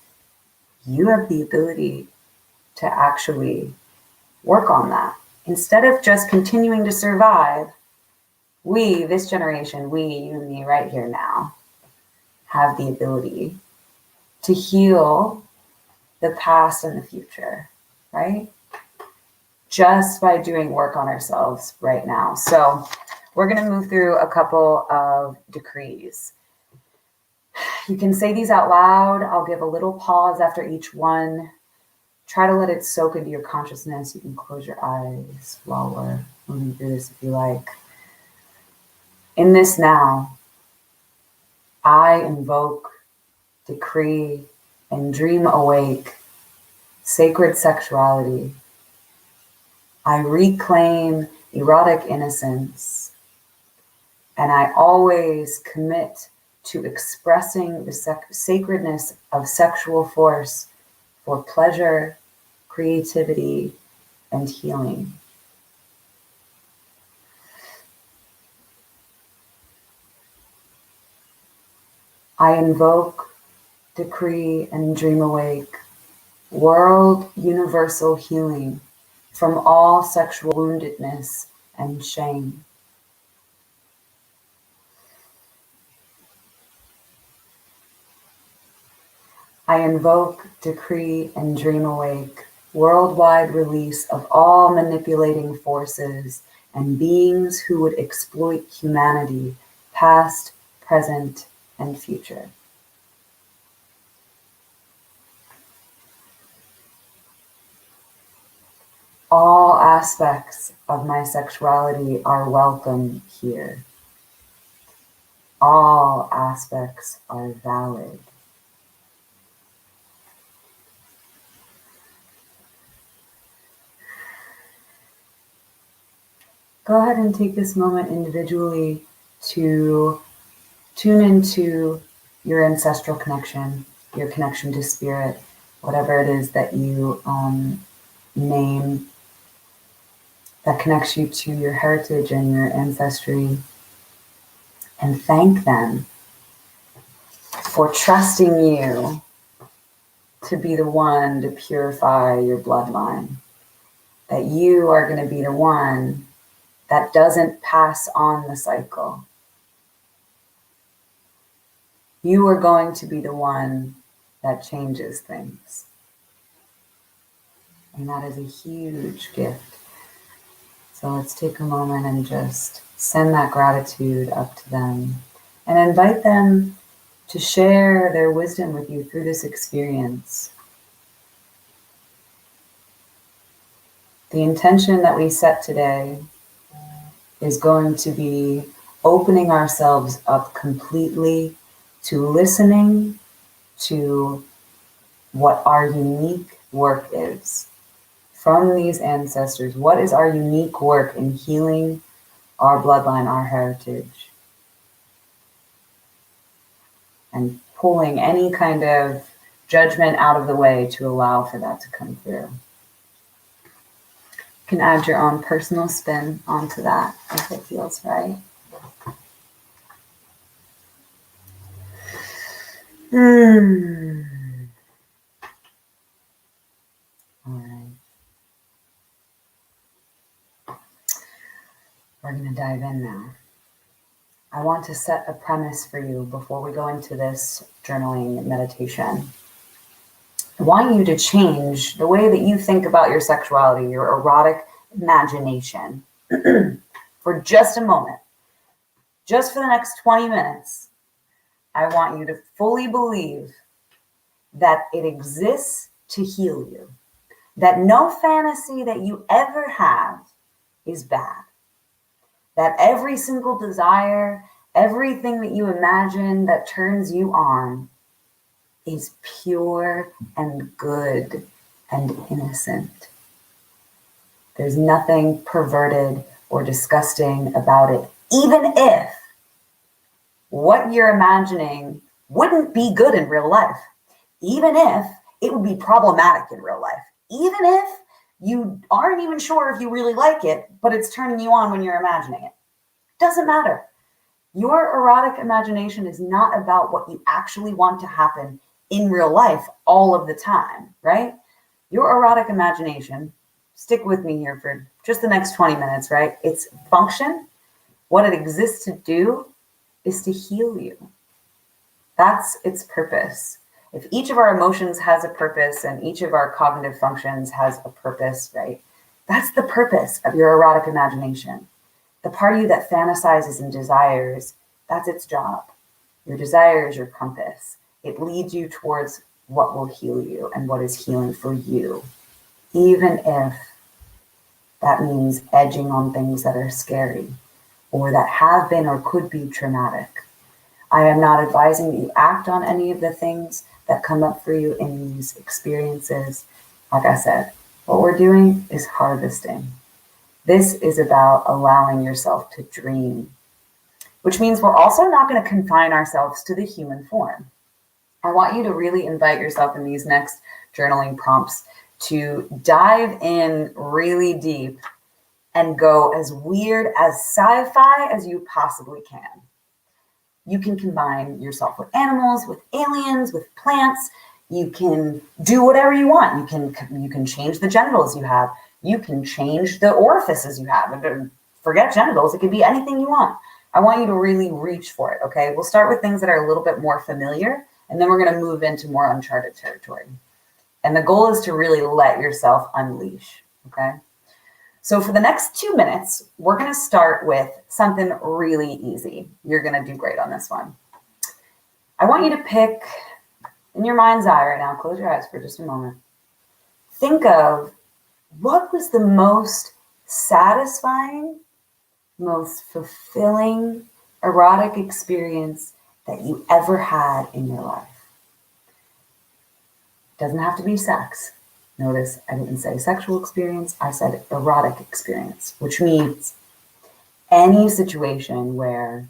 You have the ability to actually work on that. Instead of just continuing to survive, we, this generation, we, you and me right here now, have the ability to heal the past and the future, right? Just by doing work on ourselves right now. So we're going to move through a couple of decrees. You can say these out loud. I'll give a little pause after each one. Try to let it soak into your consciousness. You can close your eyes while we're moving through this if you like. In this now, I invoke, decree, and dream awake sacred sexuality. I reclaim erotic innocence, and I always commit to expressing the sacredness of sexual force for pleasure, creativity, and healing. I invoke, decree, and dream awake world universal healing from all sexual woundedness and shame. I invoke, decree, and dream awake worldwide release of all manipulating forces and beings who would exploit humanity, past, present, and future. All aspects of my sexuality are welcome here. All aspects are valid. Go ahead and take this moment individually to tune into your ancestral connection, your connection to spirit, whatever it is that you name that connects you to your heritage and your ancestry, and thank them for trusting you to be the one to purify your bloodline, that you are going to be the one that doesn't pass on the cycle. You are going to be the one that changes things. And that is a huge gift. So let's take a moment and just send that gratitude up to them and invite them to share their wisdom with you through this experience. The intention that we set today is going to be opening ourselves up completely to listening to what our unique work is from these ancestors. What is our unique work in healing our bloodline, our heritage, and pulling any kind of judgment out of the way to allow for that to come through. You can add your own personal spin onto that if it feels right. All right. We're going to dive in now. I want to set a premise for you before we go into this journaling meditation. I want you to change the way that you think about your sexuality, your erotic imagination, for just a moment. Just for the next 20 minutes, I want you to fully believe that it exists to heal you, that no fantasy that you ever have is bad, that every single desire, everything that you imagine that turns you on is pure and good and innocent. There's nothing perverted or disgusting about it, even if what you're imagining wouldn't be good in real life, even if it would be problematic in real life, even if you aren't even sure if you really like it, but it's turning you on when you're imagining it. Doesn't matter. Your erotic imagination is not about what you actually want to happen in real life all of the time, right? Your erotic imagination, stick with me here for just the next 20 minutes, right? Its function, what it exists to do, is to heal you. That's its purpose. If each of our emotions has a purpose and each of our cognitive functions has a purpose, right? That's the purpose of your erotic imagination. The part of you that fantasizes and desires, that's its job. Your desire is your compass. It leads you towards what will heal you and what is healing for you, even if that means edging on things that are scary or that have been or could be traumatic. I am not advising that you act on any of the things that come up for you in these experiences. Like I said, what we're doing is harvesting. This is about allowing yourself to dream, which means we're also not going to confine ourselves to the human form. I want you to really invite yourself in these next journaling prompts to dive in really deep and go as weird as sci-fi as you possibly can. You can combine yourself with animals, with aliens, with plants. You can do whatever you want. You can change the genitals you have. You can change the orifices you have. Forget genitals. It could be anything you want. I want you to really reach for it, okay? We'll start with things that are a little bit more familiar, and then we're going to move into more uncharted territory. And the goal is to really let yourself unleash, okay? So for the next 2 minutes, we're going to start with something really easy. You're going to do great on this one. I want you to pick, in your mind's eye right now, close your eyes for just a moment. Think of what was the most satisfying, most fulfilling erotic experience that you ever had in your life. Doesn't have to be sex. Notice I didn't say sexual experience, I said erotic experience, which means any situation where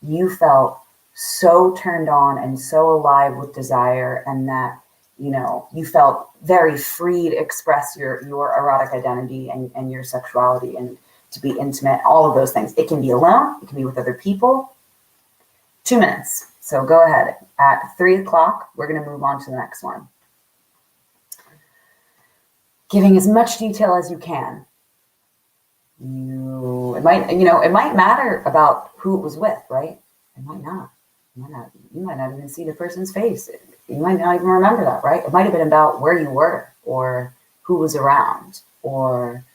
you felt so turned on and so alive with desire and that, you felt very free to express your erotic identity and your sexuality and to be intimate, all of those things. It can be alone, it can be with other people. 2 minutes. So go ahead. At 3 o'clock, we're going to move on to the next one. Giving as much detail as you can. It might matter about who it was with, right? It might not. You might not even see the person's face. You might not even remember that, right? It might have been about where you were or who was around or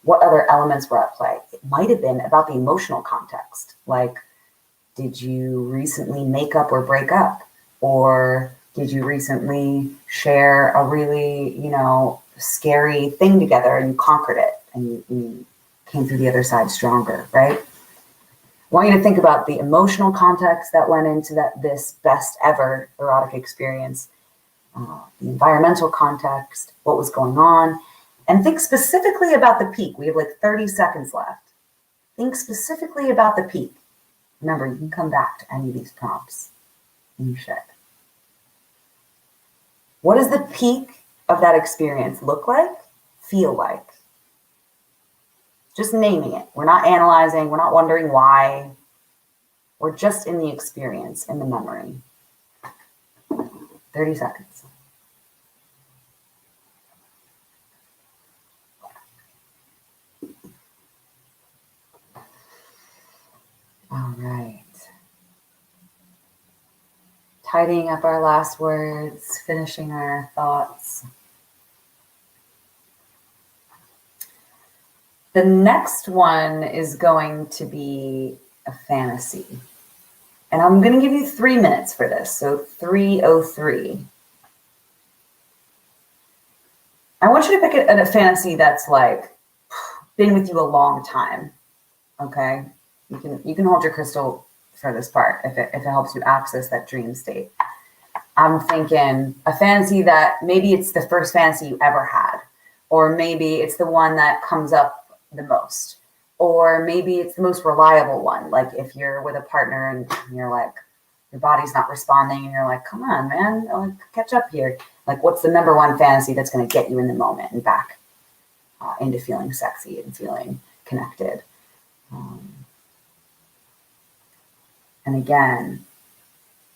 What other elements were at play? It might have been about the emotional context. Like, did you recently make up or break up? Or did you recently share a really, scary thing together and you conquered it and you came through the other side stronger, right? I want you to think about the emotional context that went into this best ever erotic experience, the environmental context, what was going on, and think specifically about the peak. We have like 30 seconds left. Think specifically about the peak. Remember, you can come back to any of these prompts and you should. What does the peak of that experience look like, feel like? Just naming it. We're not analyzing, we're not wondering why. We're just in the experience, in the memory. 30 seconds. All right. Tidying up our last words, finishing our thoughts. The next one is going to be a fantasy. And I'm going to give you 3 minutes for this. So 3:03. I want you to pick a fantasy that's like been with you a long time. Okay? You can hold your crystal for this part if it helps you access that dream state. I'm thinking a fantasy that maybe it's the first fantasy you ever had, or maybe it's the one that comes up the most, or maybe it's the most reliable one. Like if you're with a partner and you're like, your body's not responding and you're like, come on, man, like, catch up here. Like what's the number one fantasy that's going to get you in the moment and back into feeling sexy and feeling connected? And again,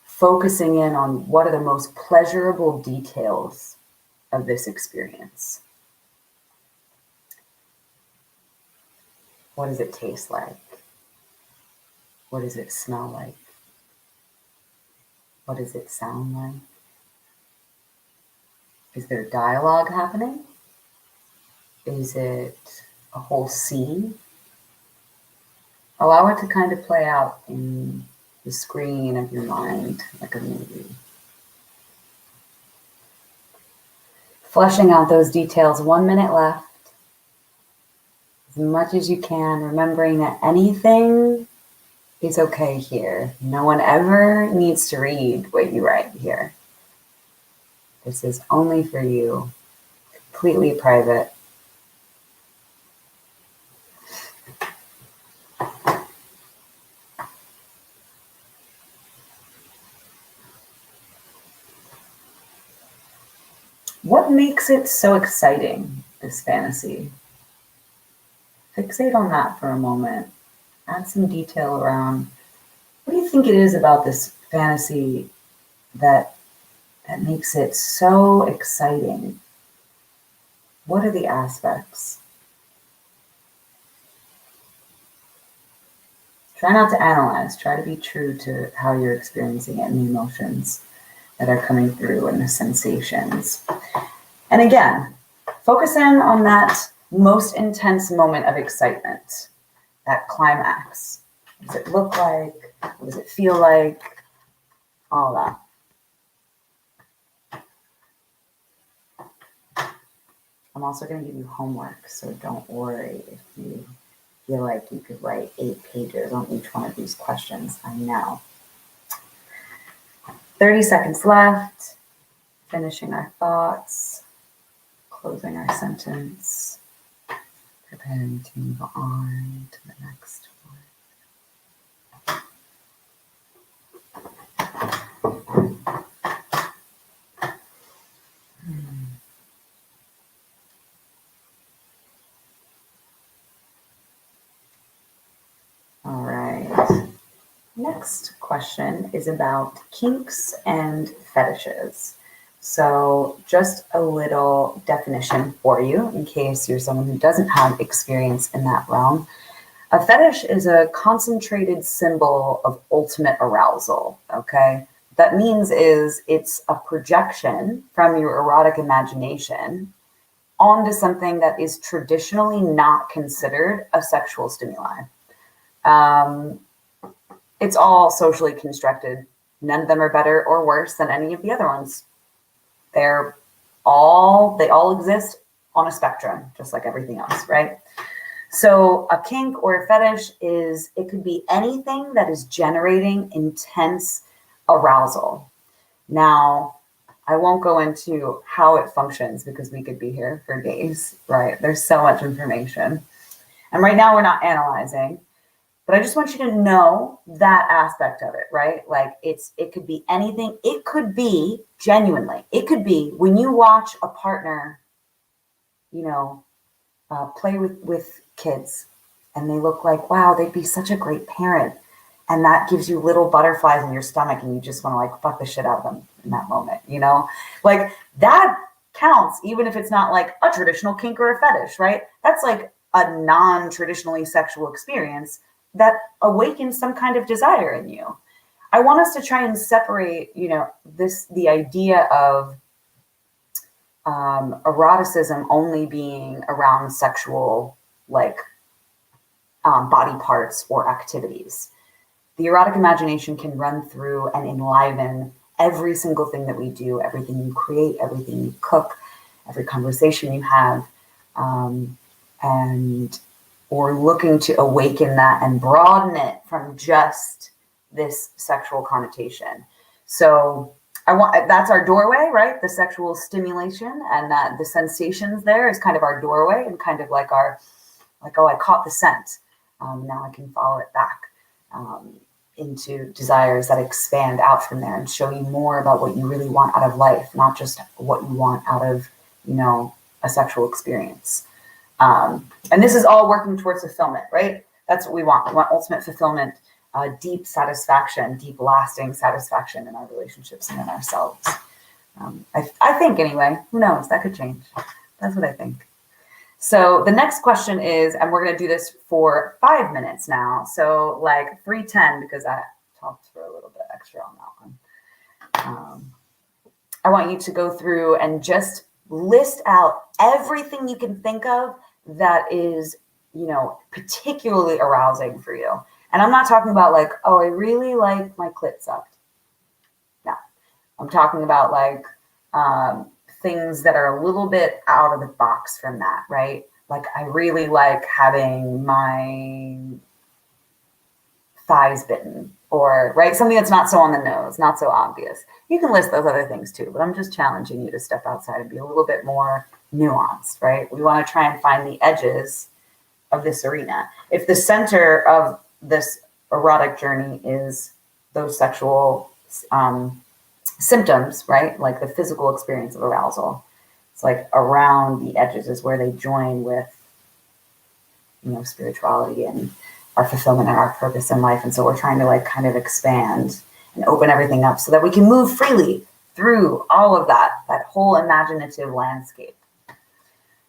focusing in on what are the most pleasurable details of this experience. What does it taste like? What does it smell like? What does it sound like? Is there dialogue happening? Is it a whole scene? Allow it to kind of play out in the screen of your mind like a movie. Fleshing out those details, 1 minute left. As much as you can, remembering that anything is okay here. No one ever needs to read what you write here. This is only for you, completely private. What makes it so exciting, this fantasy? Fixate on that for a moment. Add some detail around what do you think it is about this fantasy that makes it so exciting? What are the aspects? Try not to analyze. Try to be true to how you're experiencing it and the emotions that are coming through and the sensations. And again, focus in on that most intense moment of excitement, that climax. What does it look like? What does it feel like? All that. I'm also going to give you homework, so don't worry if you feel like you could write 8 pages on each one of these questions. I know. 30 seconds left. Finishing our thoughts. Closing our sentence. Preparing to move on to the next one. All right. Next question is about kinks and fetishes. So just a little definition for you in case you're someone who doesn't have experience in that realm. A fetish is a concentrated symbol of ultimate arousal, okay? What that means is it's a projection from your erotic imagination onto something that is traditionally not considered a sexual stimuli. It's all socially constructed. None of them are better or worse than any of the other ones. They all exist on a spectrum, just like everything else, right? So a kink or a fetish it could be anything that is generating intense arousal. Now, I won't go into how it functions because we could be here for days, right? There's so much information. And right now we're not analyzing, but I just want you to know that aspect of it, right? Like it could be anything. It could be genuinely, it could be when you watch a partner, play with kids and they look like, wow, they'd be such a great parent. And that gives you little butterflies in your stomach and you just want to like fuck the shit out of them in that moment, like that counts, even if it's not like a traditional kink or a fetish, right? That's like a non-traditionally sexual experience that awakens some kind of desire in you. I want us to try and separate, the idea of eroticism only being around sexual, body parts or activities. The erotic imagination can run through and enliven every single thing that we do, everything you create, everything you cook, every conversation you have, or looking to awaken that and broaden it from just this sexual connotation. So that's our doorway, right? The sexual stimulation and the sensations there is kind of our doorway and kind of like I caught the scent. Now I can follow it back into desires that expand out from there and show you more about what you really want out of life, not just what you want out of, a sexual experience. And this is all working towards fulfillment, right? That's what we want. We want ultimate fulfillment, deep satisfaction, deep lasting satisfaction in our relationships and in ourselves. I think anyway, who knows? That could change. That's what I think. So the next question is, and we're going to do this for 5 minutes now. So like 3:10, because I talked for a little bit extra on that one. I want you to go through and just list out everything you can think of that is, particularly arousing for you. And I'm not talking about like, oh, I really like my clit sucked. No, I'm talking about like things that are a little bit out of the box from that, right? Like I really like having my thighs bitten, or right, something that's not so on the nose, not so obvious. You can list those other things too, but I'm just challenging you to step outside and be a little bit more nuanced, right? We want to try and find the edges of this arena. If the center of this erotic journey is those sexual symptoms, right? Like the physical experience of arousal, it's like around the edges is where they join with, spirituality and our fulfillment and our purpose in life. And so we're trying to like kind of expand and open everything up so that we can move freely through all of that whole imaginative landscape.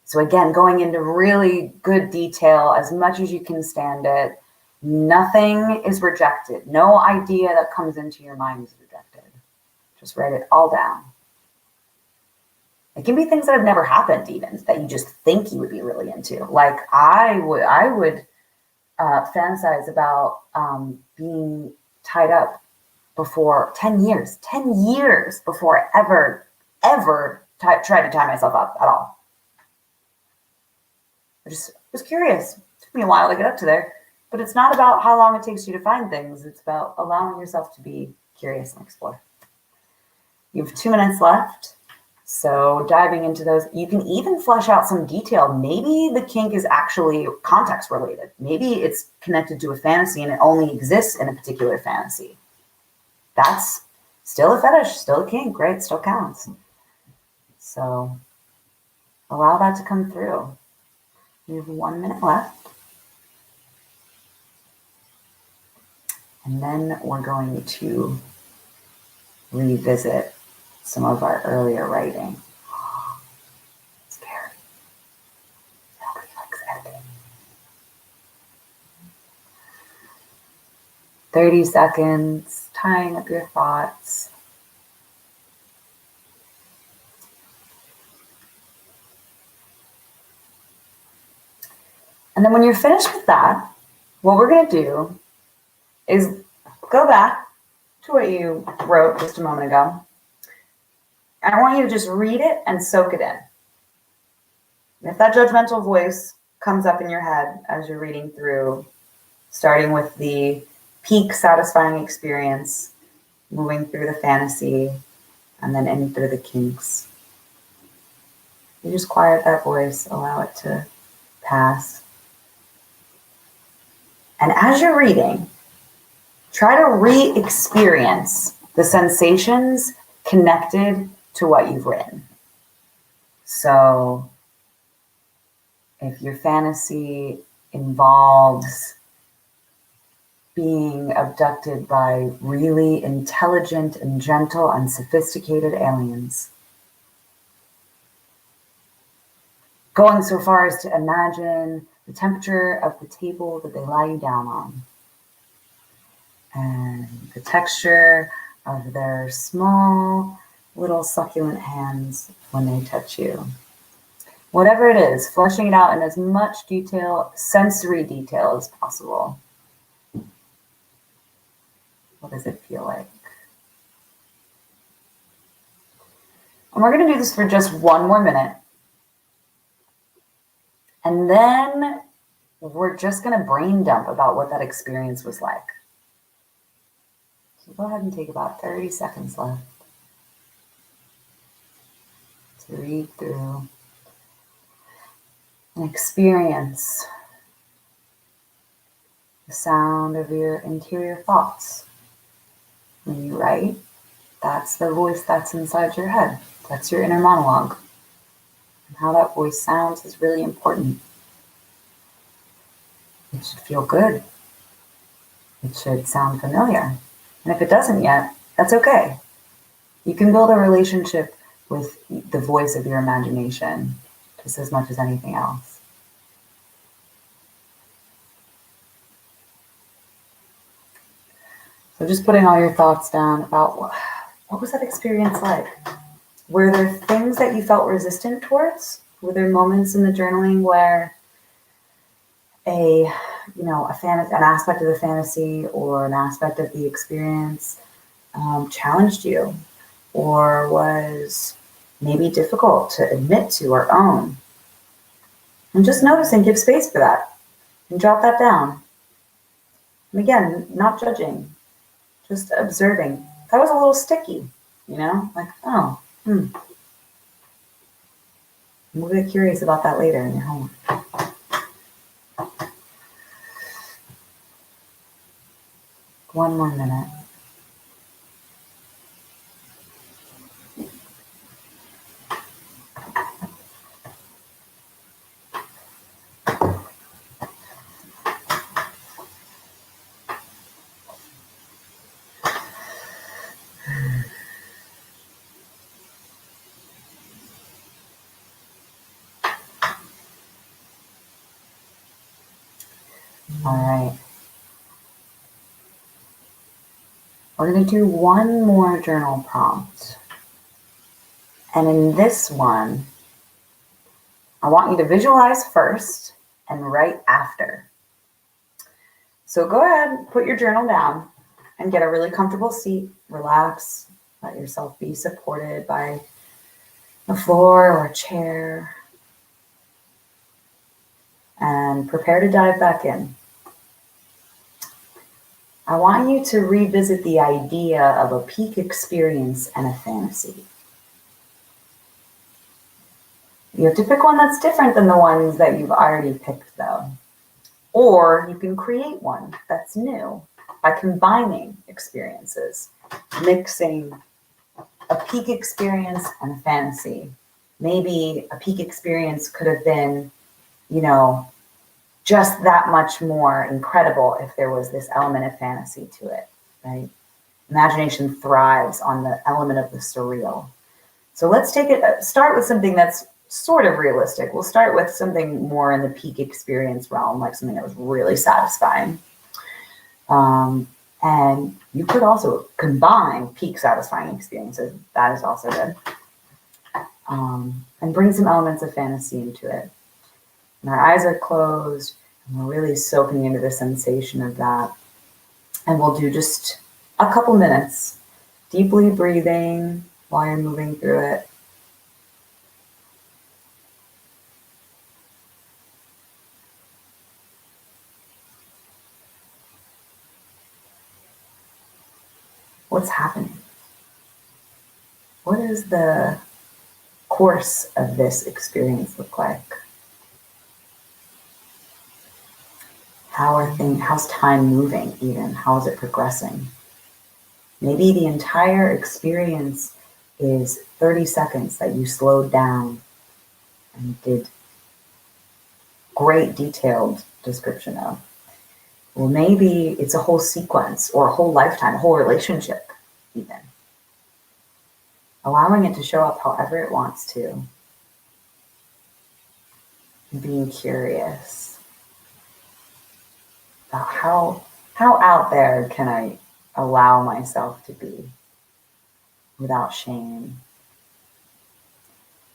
So again, going into really good detail, as much as you can stand it. Nothing is rejected. No idea that comes into your mind is rejected. Just write it all down. It can be things that have never happened, even that you just think you would be really into. Like I would fantasize about being tied up before 10 years before I ever tried to tie myself up at all. I just was curious. It took me a while to get up to there, but it's not about how long it takes you to find things. It's about allowing yourself to be curious and explore. You have 2 minutes left. So diving into those, you can even flesh out some detail. Maybe the kink is actually context related. Maybe it's connected to a fantasy and it only exists in a particular fantasy. That's still a fetish, still a kink, right? Still counts. So allow that to come through. You have 1 minute left. And then we're going to revisit some of our earlier writing. Scary. Nobody likes editing. 30 seconds, tying up your thoughts. And then when you're finished with that, what we're going to do is go back to what you wrote just a moment ago. And I want you to just read it and soak it in. And if that judgmental voice comes up in your head as you're reading through, starting with the peak satisfying experience, moving through the fantasy, and then in through the kinks, you just quiet that voice, allow it to pass. And as you're reading, try to re-experience the sensations connected to what you've written. So if your fantasy involves being abducted by really intelligent and gentle and sophisticated aliens, going so far as to imagine the temperature of the table that they lie you down on, and the texture of their small little succulent hands when they touch you. Whatever it is, fleshing it out in as much detail, sensory detail as possible. What does it feel like? And we're going to do this for just one more minute. And then we're just going to brain dump about what that experience was like. So go ahead and take about 30 seconds left to read through and experience the sound of your interior thoughts. When you write, that's the voice that's inside your head. That's your inner monologue. And how that voice sounds is really important. It should feel good. It should sound familiar. And if it doesn't yet, that's okay. You can build a relationship with the voice of your imagination just as much as anything else. So just putting all your thoughts down about what was that experience like? Were there things that you felt resistant towards? Were there moments in the journaling where an aspect of the fantasy or an aspect of the experience challenged you, or was maybe difficult to admit to or own? And just notice and give space for that, and jot that down. And again, not judging, just observing. That was a little sticky, like, oh, We'll get curious about that later in your homework. One more minute. All right. We're going to do one more journal prompt. And in this one, I want you to visualize first and write after. So go ahead, put your journal down and get a really comfortable seat. Relax. Let yourself be supported by a floor or a chair. And prepare to dive back in. I want you to revisit the idea of a peak experience and a fantasy. You have to pick one that's different than the ones that you've already picked, though. Or you can create one that's new by combining experiences, mixing a peak experience and a fantasy. Maybe a peak experience could have been, just that much more incredible if there was this element of fantasy to it, right? Imagination thrives on the element of the surreal. So let's start with something that's sort of realistic. We'll start with something more in the peak experience realm, like something that was really satisfying. And you could also combine peak satisfying experiences. That is also good. And bring some elements of fantasy into it. And our eyes are closed. And we're really soaking into the sensation of that. And we'll do just a couple minutes, deeply breathing while you're moving through it. What's happening? What does the course of this experience look like? How's time moving even? How is it progressing? Maybe the entire experience is 30 seconds that you slowed down and did great detailed description of. Well, maybe it's a whole sequence or a whole lifetime, a whole relationship even. Allowing it to show up however it wants to. Being curious about how out there can I allow myself to be without shame.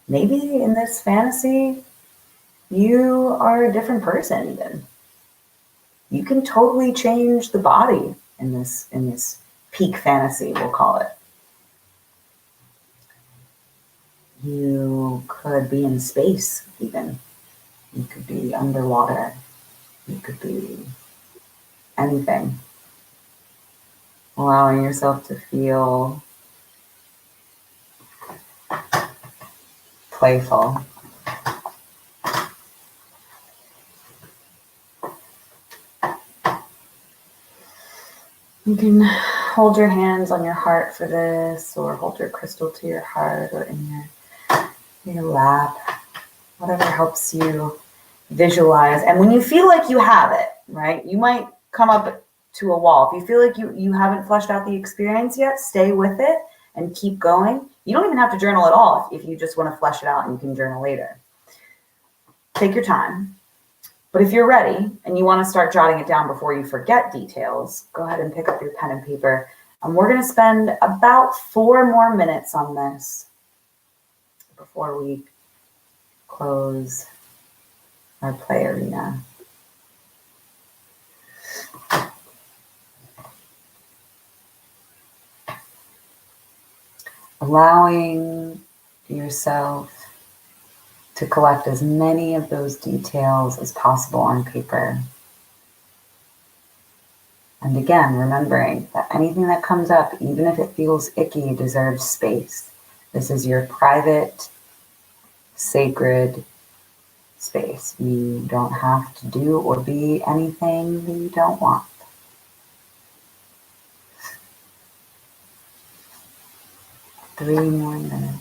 Maybe in this fantasy, you are a different person even. You can totally change the body in this peak fantasy, we'll call it. You could be in space even. You could be underwater. You could be anything. Allowing yourself to feel playful. You can hold your hands on your heart for this, or hold your crystal to your heart or in your lap, whatever helps you visualize. And when you feel like you have it, right, you might come up to a wall. If you feel like you haven't fleshed out the experience yet, stay with it and keep going. You don't even have to journal at all if you just want to flesh it out, and you can journal later. Take your time. But if you're ready and you want to start jotting it down before you forget details, go ahead and pick up your pen and paper. And we're going to spend about 4 more minutes on this before we close our play arena. Allowing yourself to collect as many of those details as possible on paper. And again, remembering that anything that comes up, even if it feels icky, deserves space. This is your private, sacred space. You don't have to do or be anything that you don't want. Three more minutes.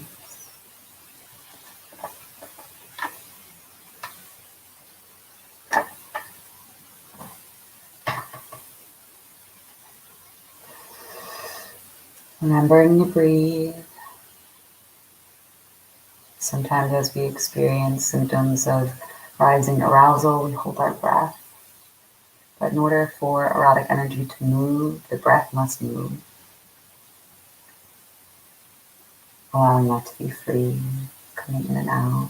Remembering to breathe. Sometimes as we experience symptoms of rising arousal, we hold our breath. But in order for erotic energy to move, the breath must move. Allowing that to be free, coming in and out.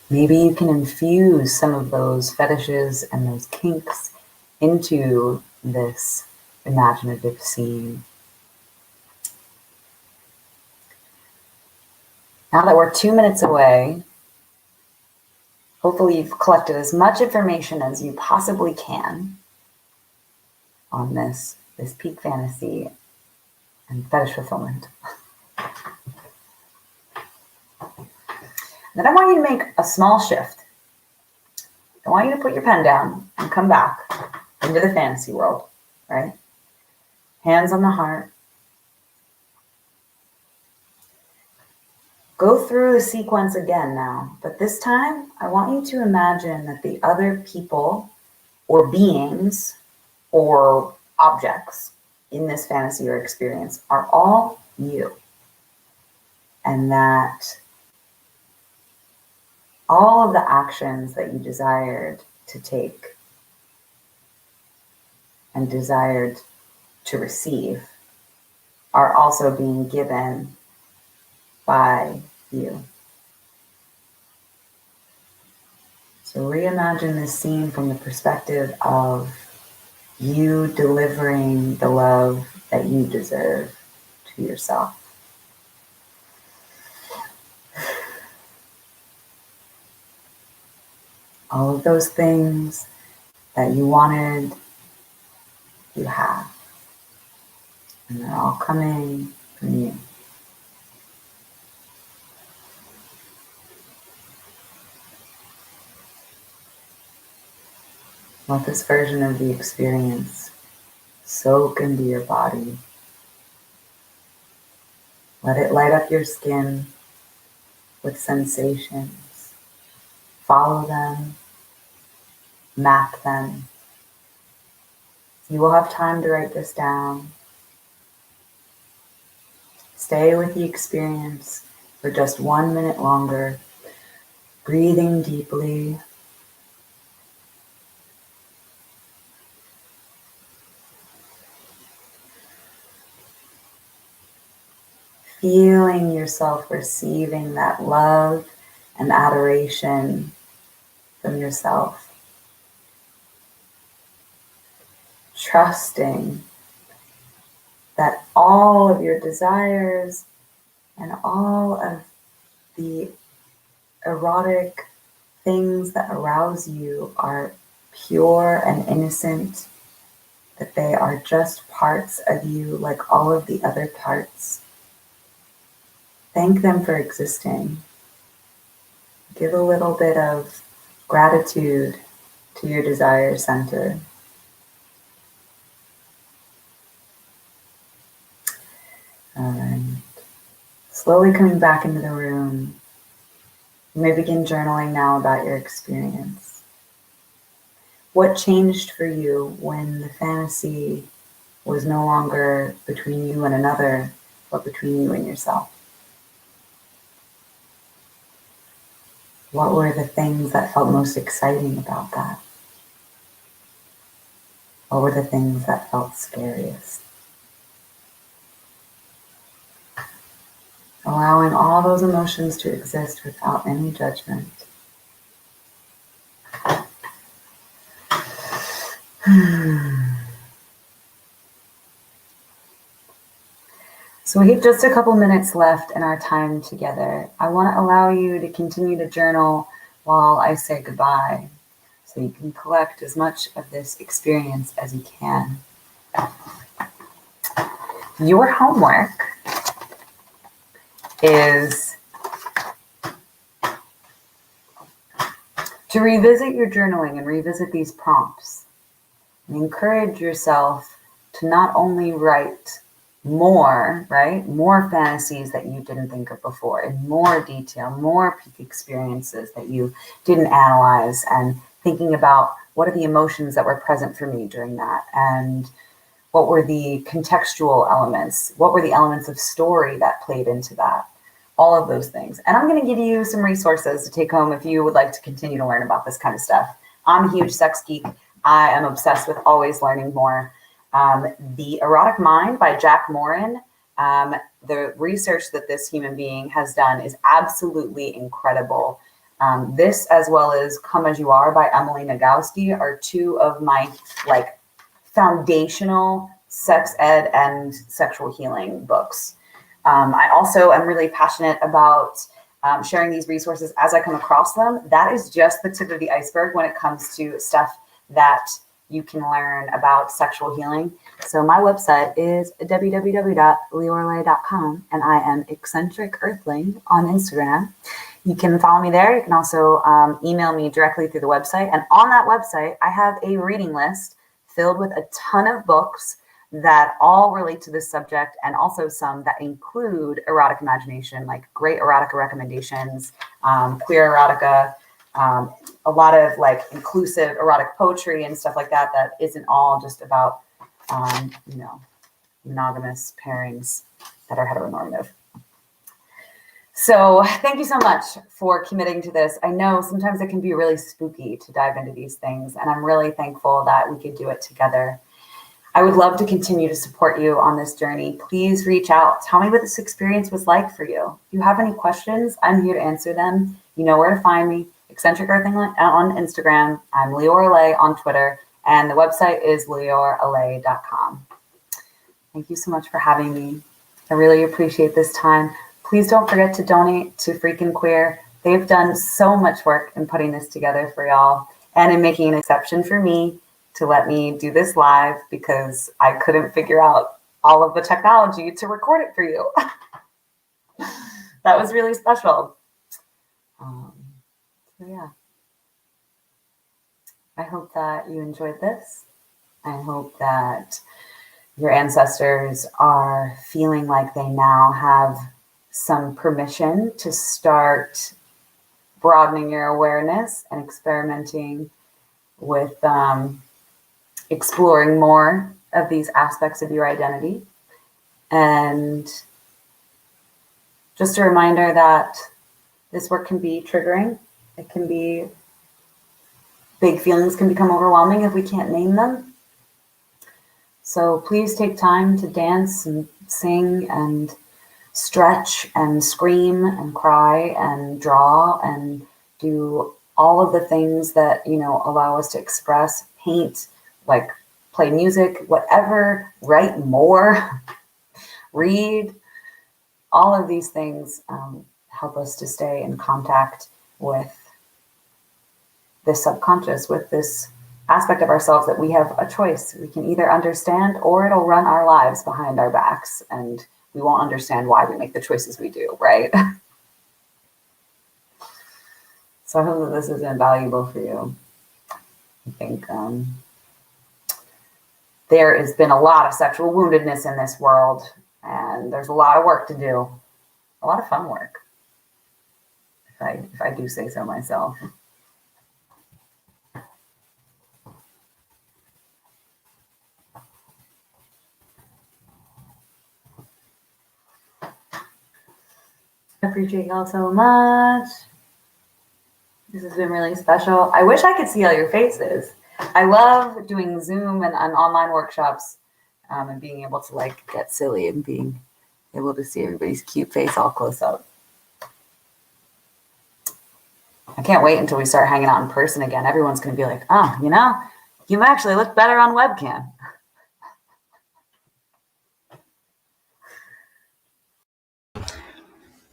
Maybe you can infuse some of those fetishes and those kinks into this imaginative scene. Now that we're 2 minutes away, hopefully you've collected as much information as you possibly can on this peak fantasy and fetish fulfillment. Then I want you to make a small shift. I want you to put your pen down and come back into the fantasy world, right? Hands on the heart. Go through the sequence again now, but this time I want you to imagine that the other people or beings or objects in this fantasy or experience are all you. And that all of the actions that you desired to take and desired to receive are also being given by you. So reimagine this scene from the perspective of you delivering the love that you deserve to yourself. All of those things that you wanted, you have. And they're all coming from you. Let this version of the experience soak into your body. Let it light up your skin with sensations. Follow them, map them. You will have time to write this down. Stay with the experience for just 1 minute longer, breathing deeply. Feeling yourself receiving that love and adoration from yourself. Trusting that all of your desires and all of the erotic things that arouse you are pure and innocent, that they are just parts of you like all of the other parts. Thank them for existing. Give a little bit of gratitude to your desire center. All right. Slowly coming back into the room, you may begin journaling now about your experience. What changed for you when the fantasy was no longer between you and another, but between you and yourself? What were the things that felt most exciting about that? What were the things that felt scariest? Allowing all those emotions to exist without any judgment. So we have just a couple minutes left in our time together. I want to allow you to continue to journal while I say goodbye, so you can collect as much of this experience as you can. Your homework is to revisit your journaling and revisit these prompts and encourage yourself to not only write more, right? More fantasies that you didn't think of before, in more detail, more peak experiences that you didn't analyze, and thinking about what are the emotions that were present for me during that, and what were the contextual elements, what were the elements of story that played into that, all of those things. And I'm going to give you some resources to take home if you would like to continue to learn about this kind of stuff. I'm a huge sex geek. I am obsessed with always learning more. The Erotic Mind by Jack Morin, the research that this human being has done is absolutely incredible. This, as well as Come As You Are by Emily Nagoski, are two of my foundational sex ed and sexual healing books. I also am really passionate about sharing these resources as I come across them. That is just the tip of the iceberg when it comes to stuff that you can learn about sexual healing. So my website is www.leorlay.com, and I am Eccentric Earthling on Instagram. You can follow me there. You can also email me directly through the website. And on that website, I have a reading list filled with a ton of books that all relate to this subject, and also some that include erotic imagination, like great erotica recommendations, queer erotica, a lot of inclusive erotic poetry and stuff like that, that isn't all just about, monogamous pairings that are heteronormative. So thank you so much for committing to this. I know sometimes it can be really spooky to dive into these things, and I'm really thankful that we could do it together. I would love to continue to support you on this journey. Please reach out. Tell me what this experience was like for you. If you have any questions, I'm here to answer them. You know where to find me. Eccentric Earthing on Instagram. I'm Leora Allais on Twitter, and the website is leorallais.com. Thank you so much for having me. I really appreciate this time. Please don't forget to donate to Phreak and Queer. They've done so much work in putting this together for y'all and in making an exception for me to let me do this live because I couldn't figure out all of the technology to record it for you. That was really special. So yeah. I hope that you enjoyed this. I hope that your ancestors are feeling like they now have some permission to start broadening your awareness and experimenting with exploring more of these aspects of your identity. And just a reminder that this work can be triggering. It can be, big feelings can become overwhelming if we can't name them. So please take time to dance and sing and stretch and scream and cry and draw and do all of the things that, you know, allow us to express, paint, like play music, whatever, write more, read. All of these things help us to stay in contact with this subconscious, with this aspect of ourselves that we have a choice. We can either understand or it'll run our lives behind our backs and we won't understand why we make the choices we do, right? So I hope that this is invaluable for you. I think there has been a lot of sexual woundedness in this world, and there's a lot of work to do, a lot of fun work, if I do say so myself. I appreciate y'all so much. This has been really special. I wish I could see all your faces. I love doing Zoom and online workshops and being able to like get silly and being able to see everybody's cute face all close up. I can't wait until we start hanging out in person again. Everyone's going to be like, oh, you know, you actually look better on webcam.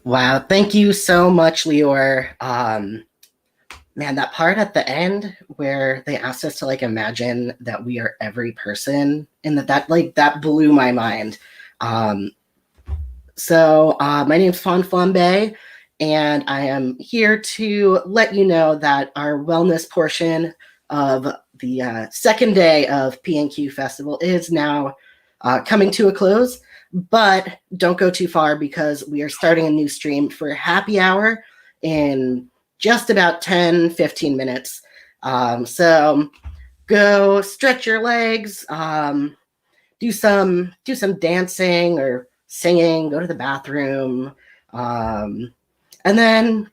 Wow, thank you so much, Leor. Man, that part at the end where they asked us to like imagine that we are every person, and that blew my mind. So my name's Fawn Flambe, and I am here to let you know that our wellness portion of the second day of PNQ Festival is now coming to a close. But don't go too far because we are starting a new stream for happy hour in just about 10-15 minutes. So go stretch your legs, do some dancing or singing, go to the bathroom, and then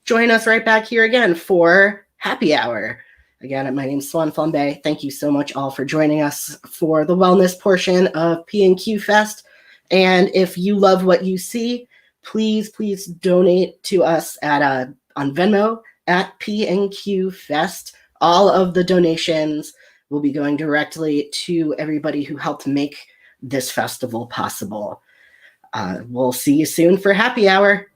join us right back here again for happy hour. Again, my name's Swan Flambe. Thank you so much all for joining us for the wellness portion of PNQ Fest. And if you love what you see, please donate to us at on Venmo at PNQ Fest. All of the donations will be going directly to everybody who helped make this festival possible. We'll see you soon for happy hour.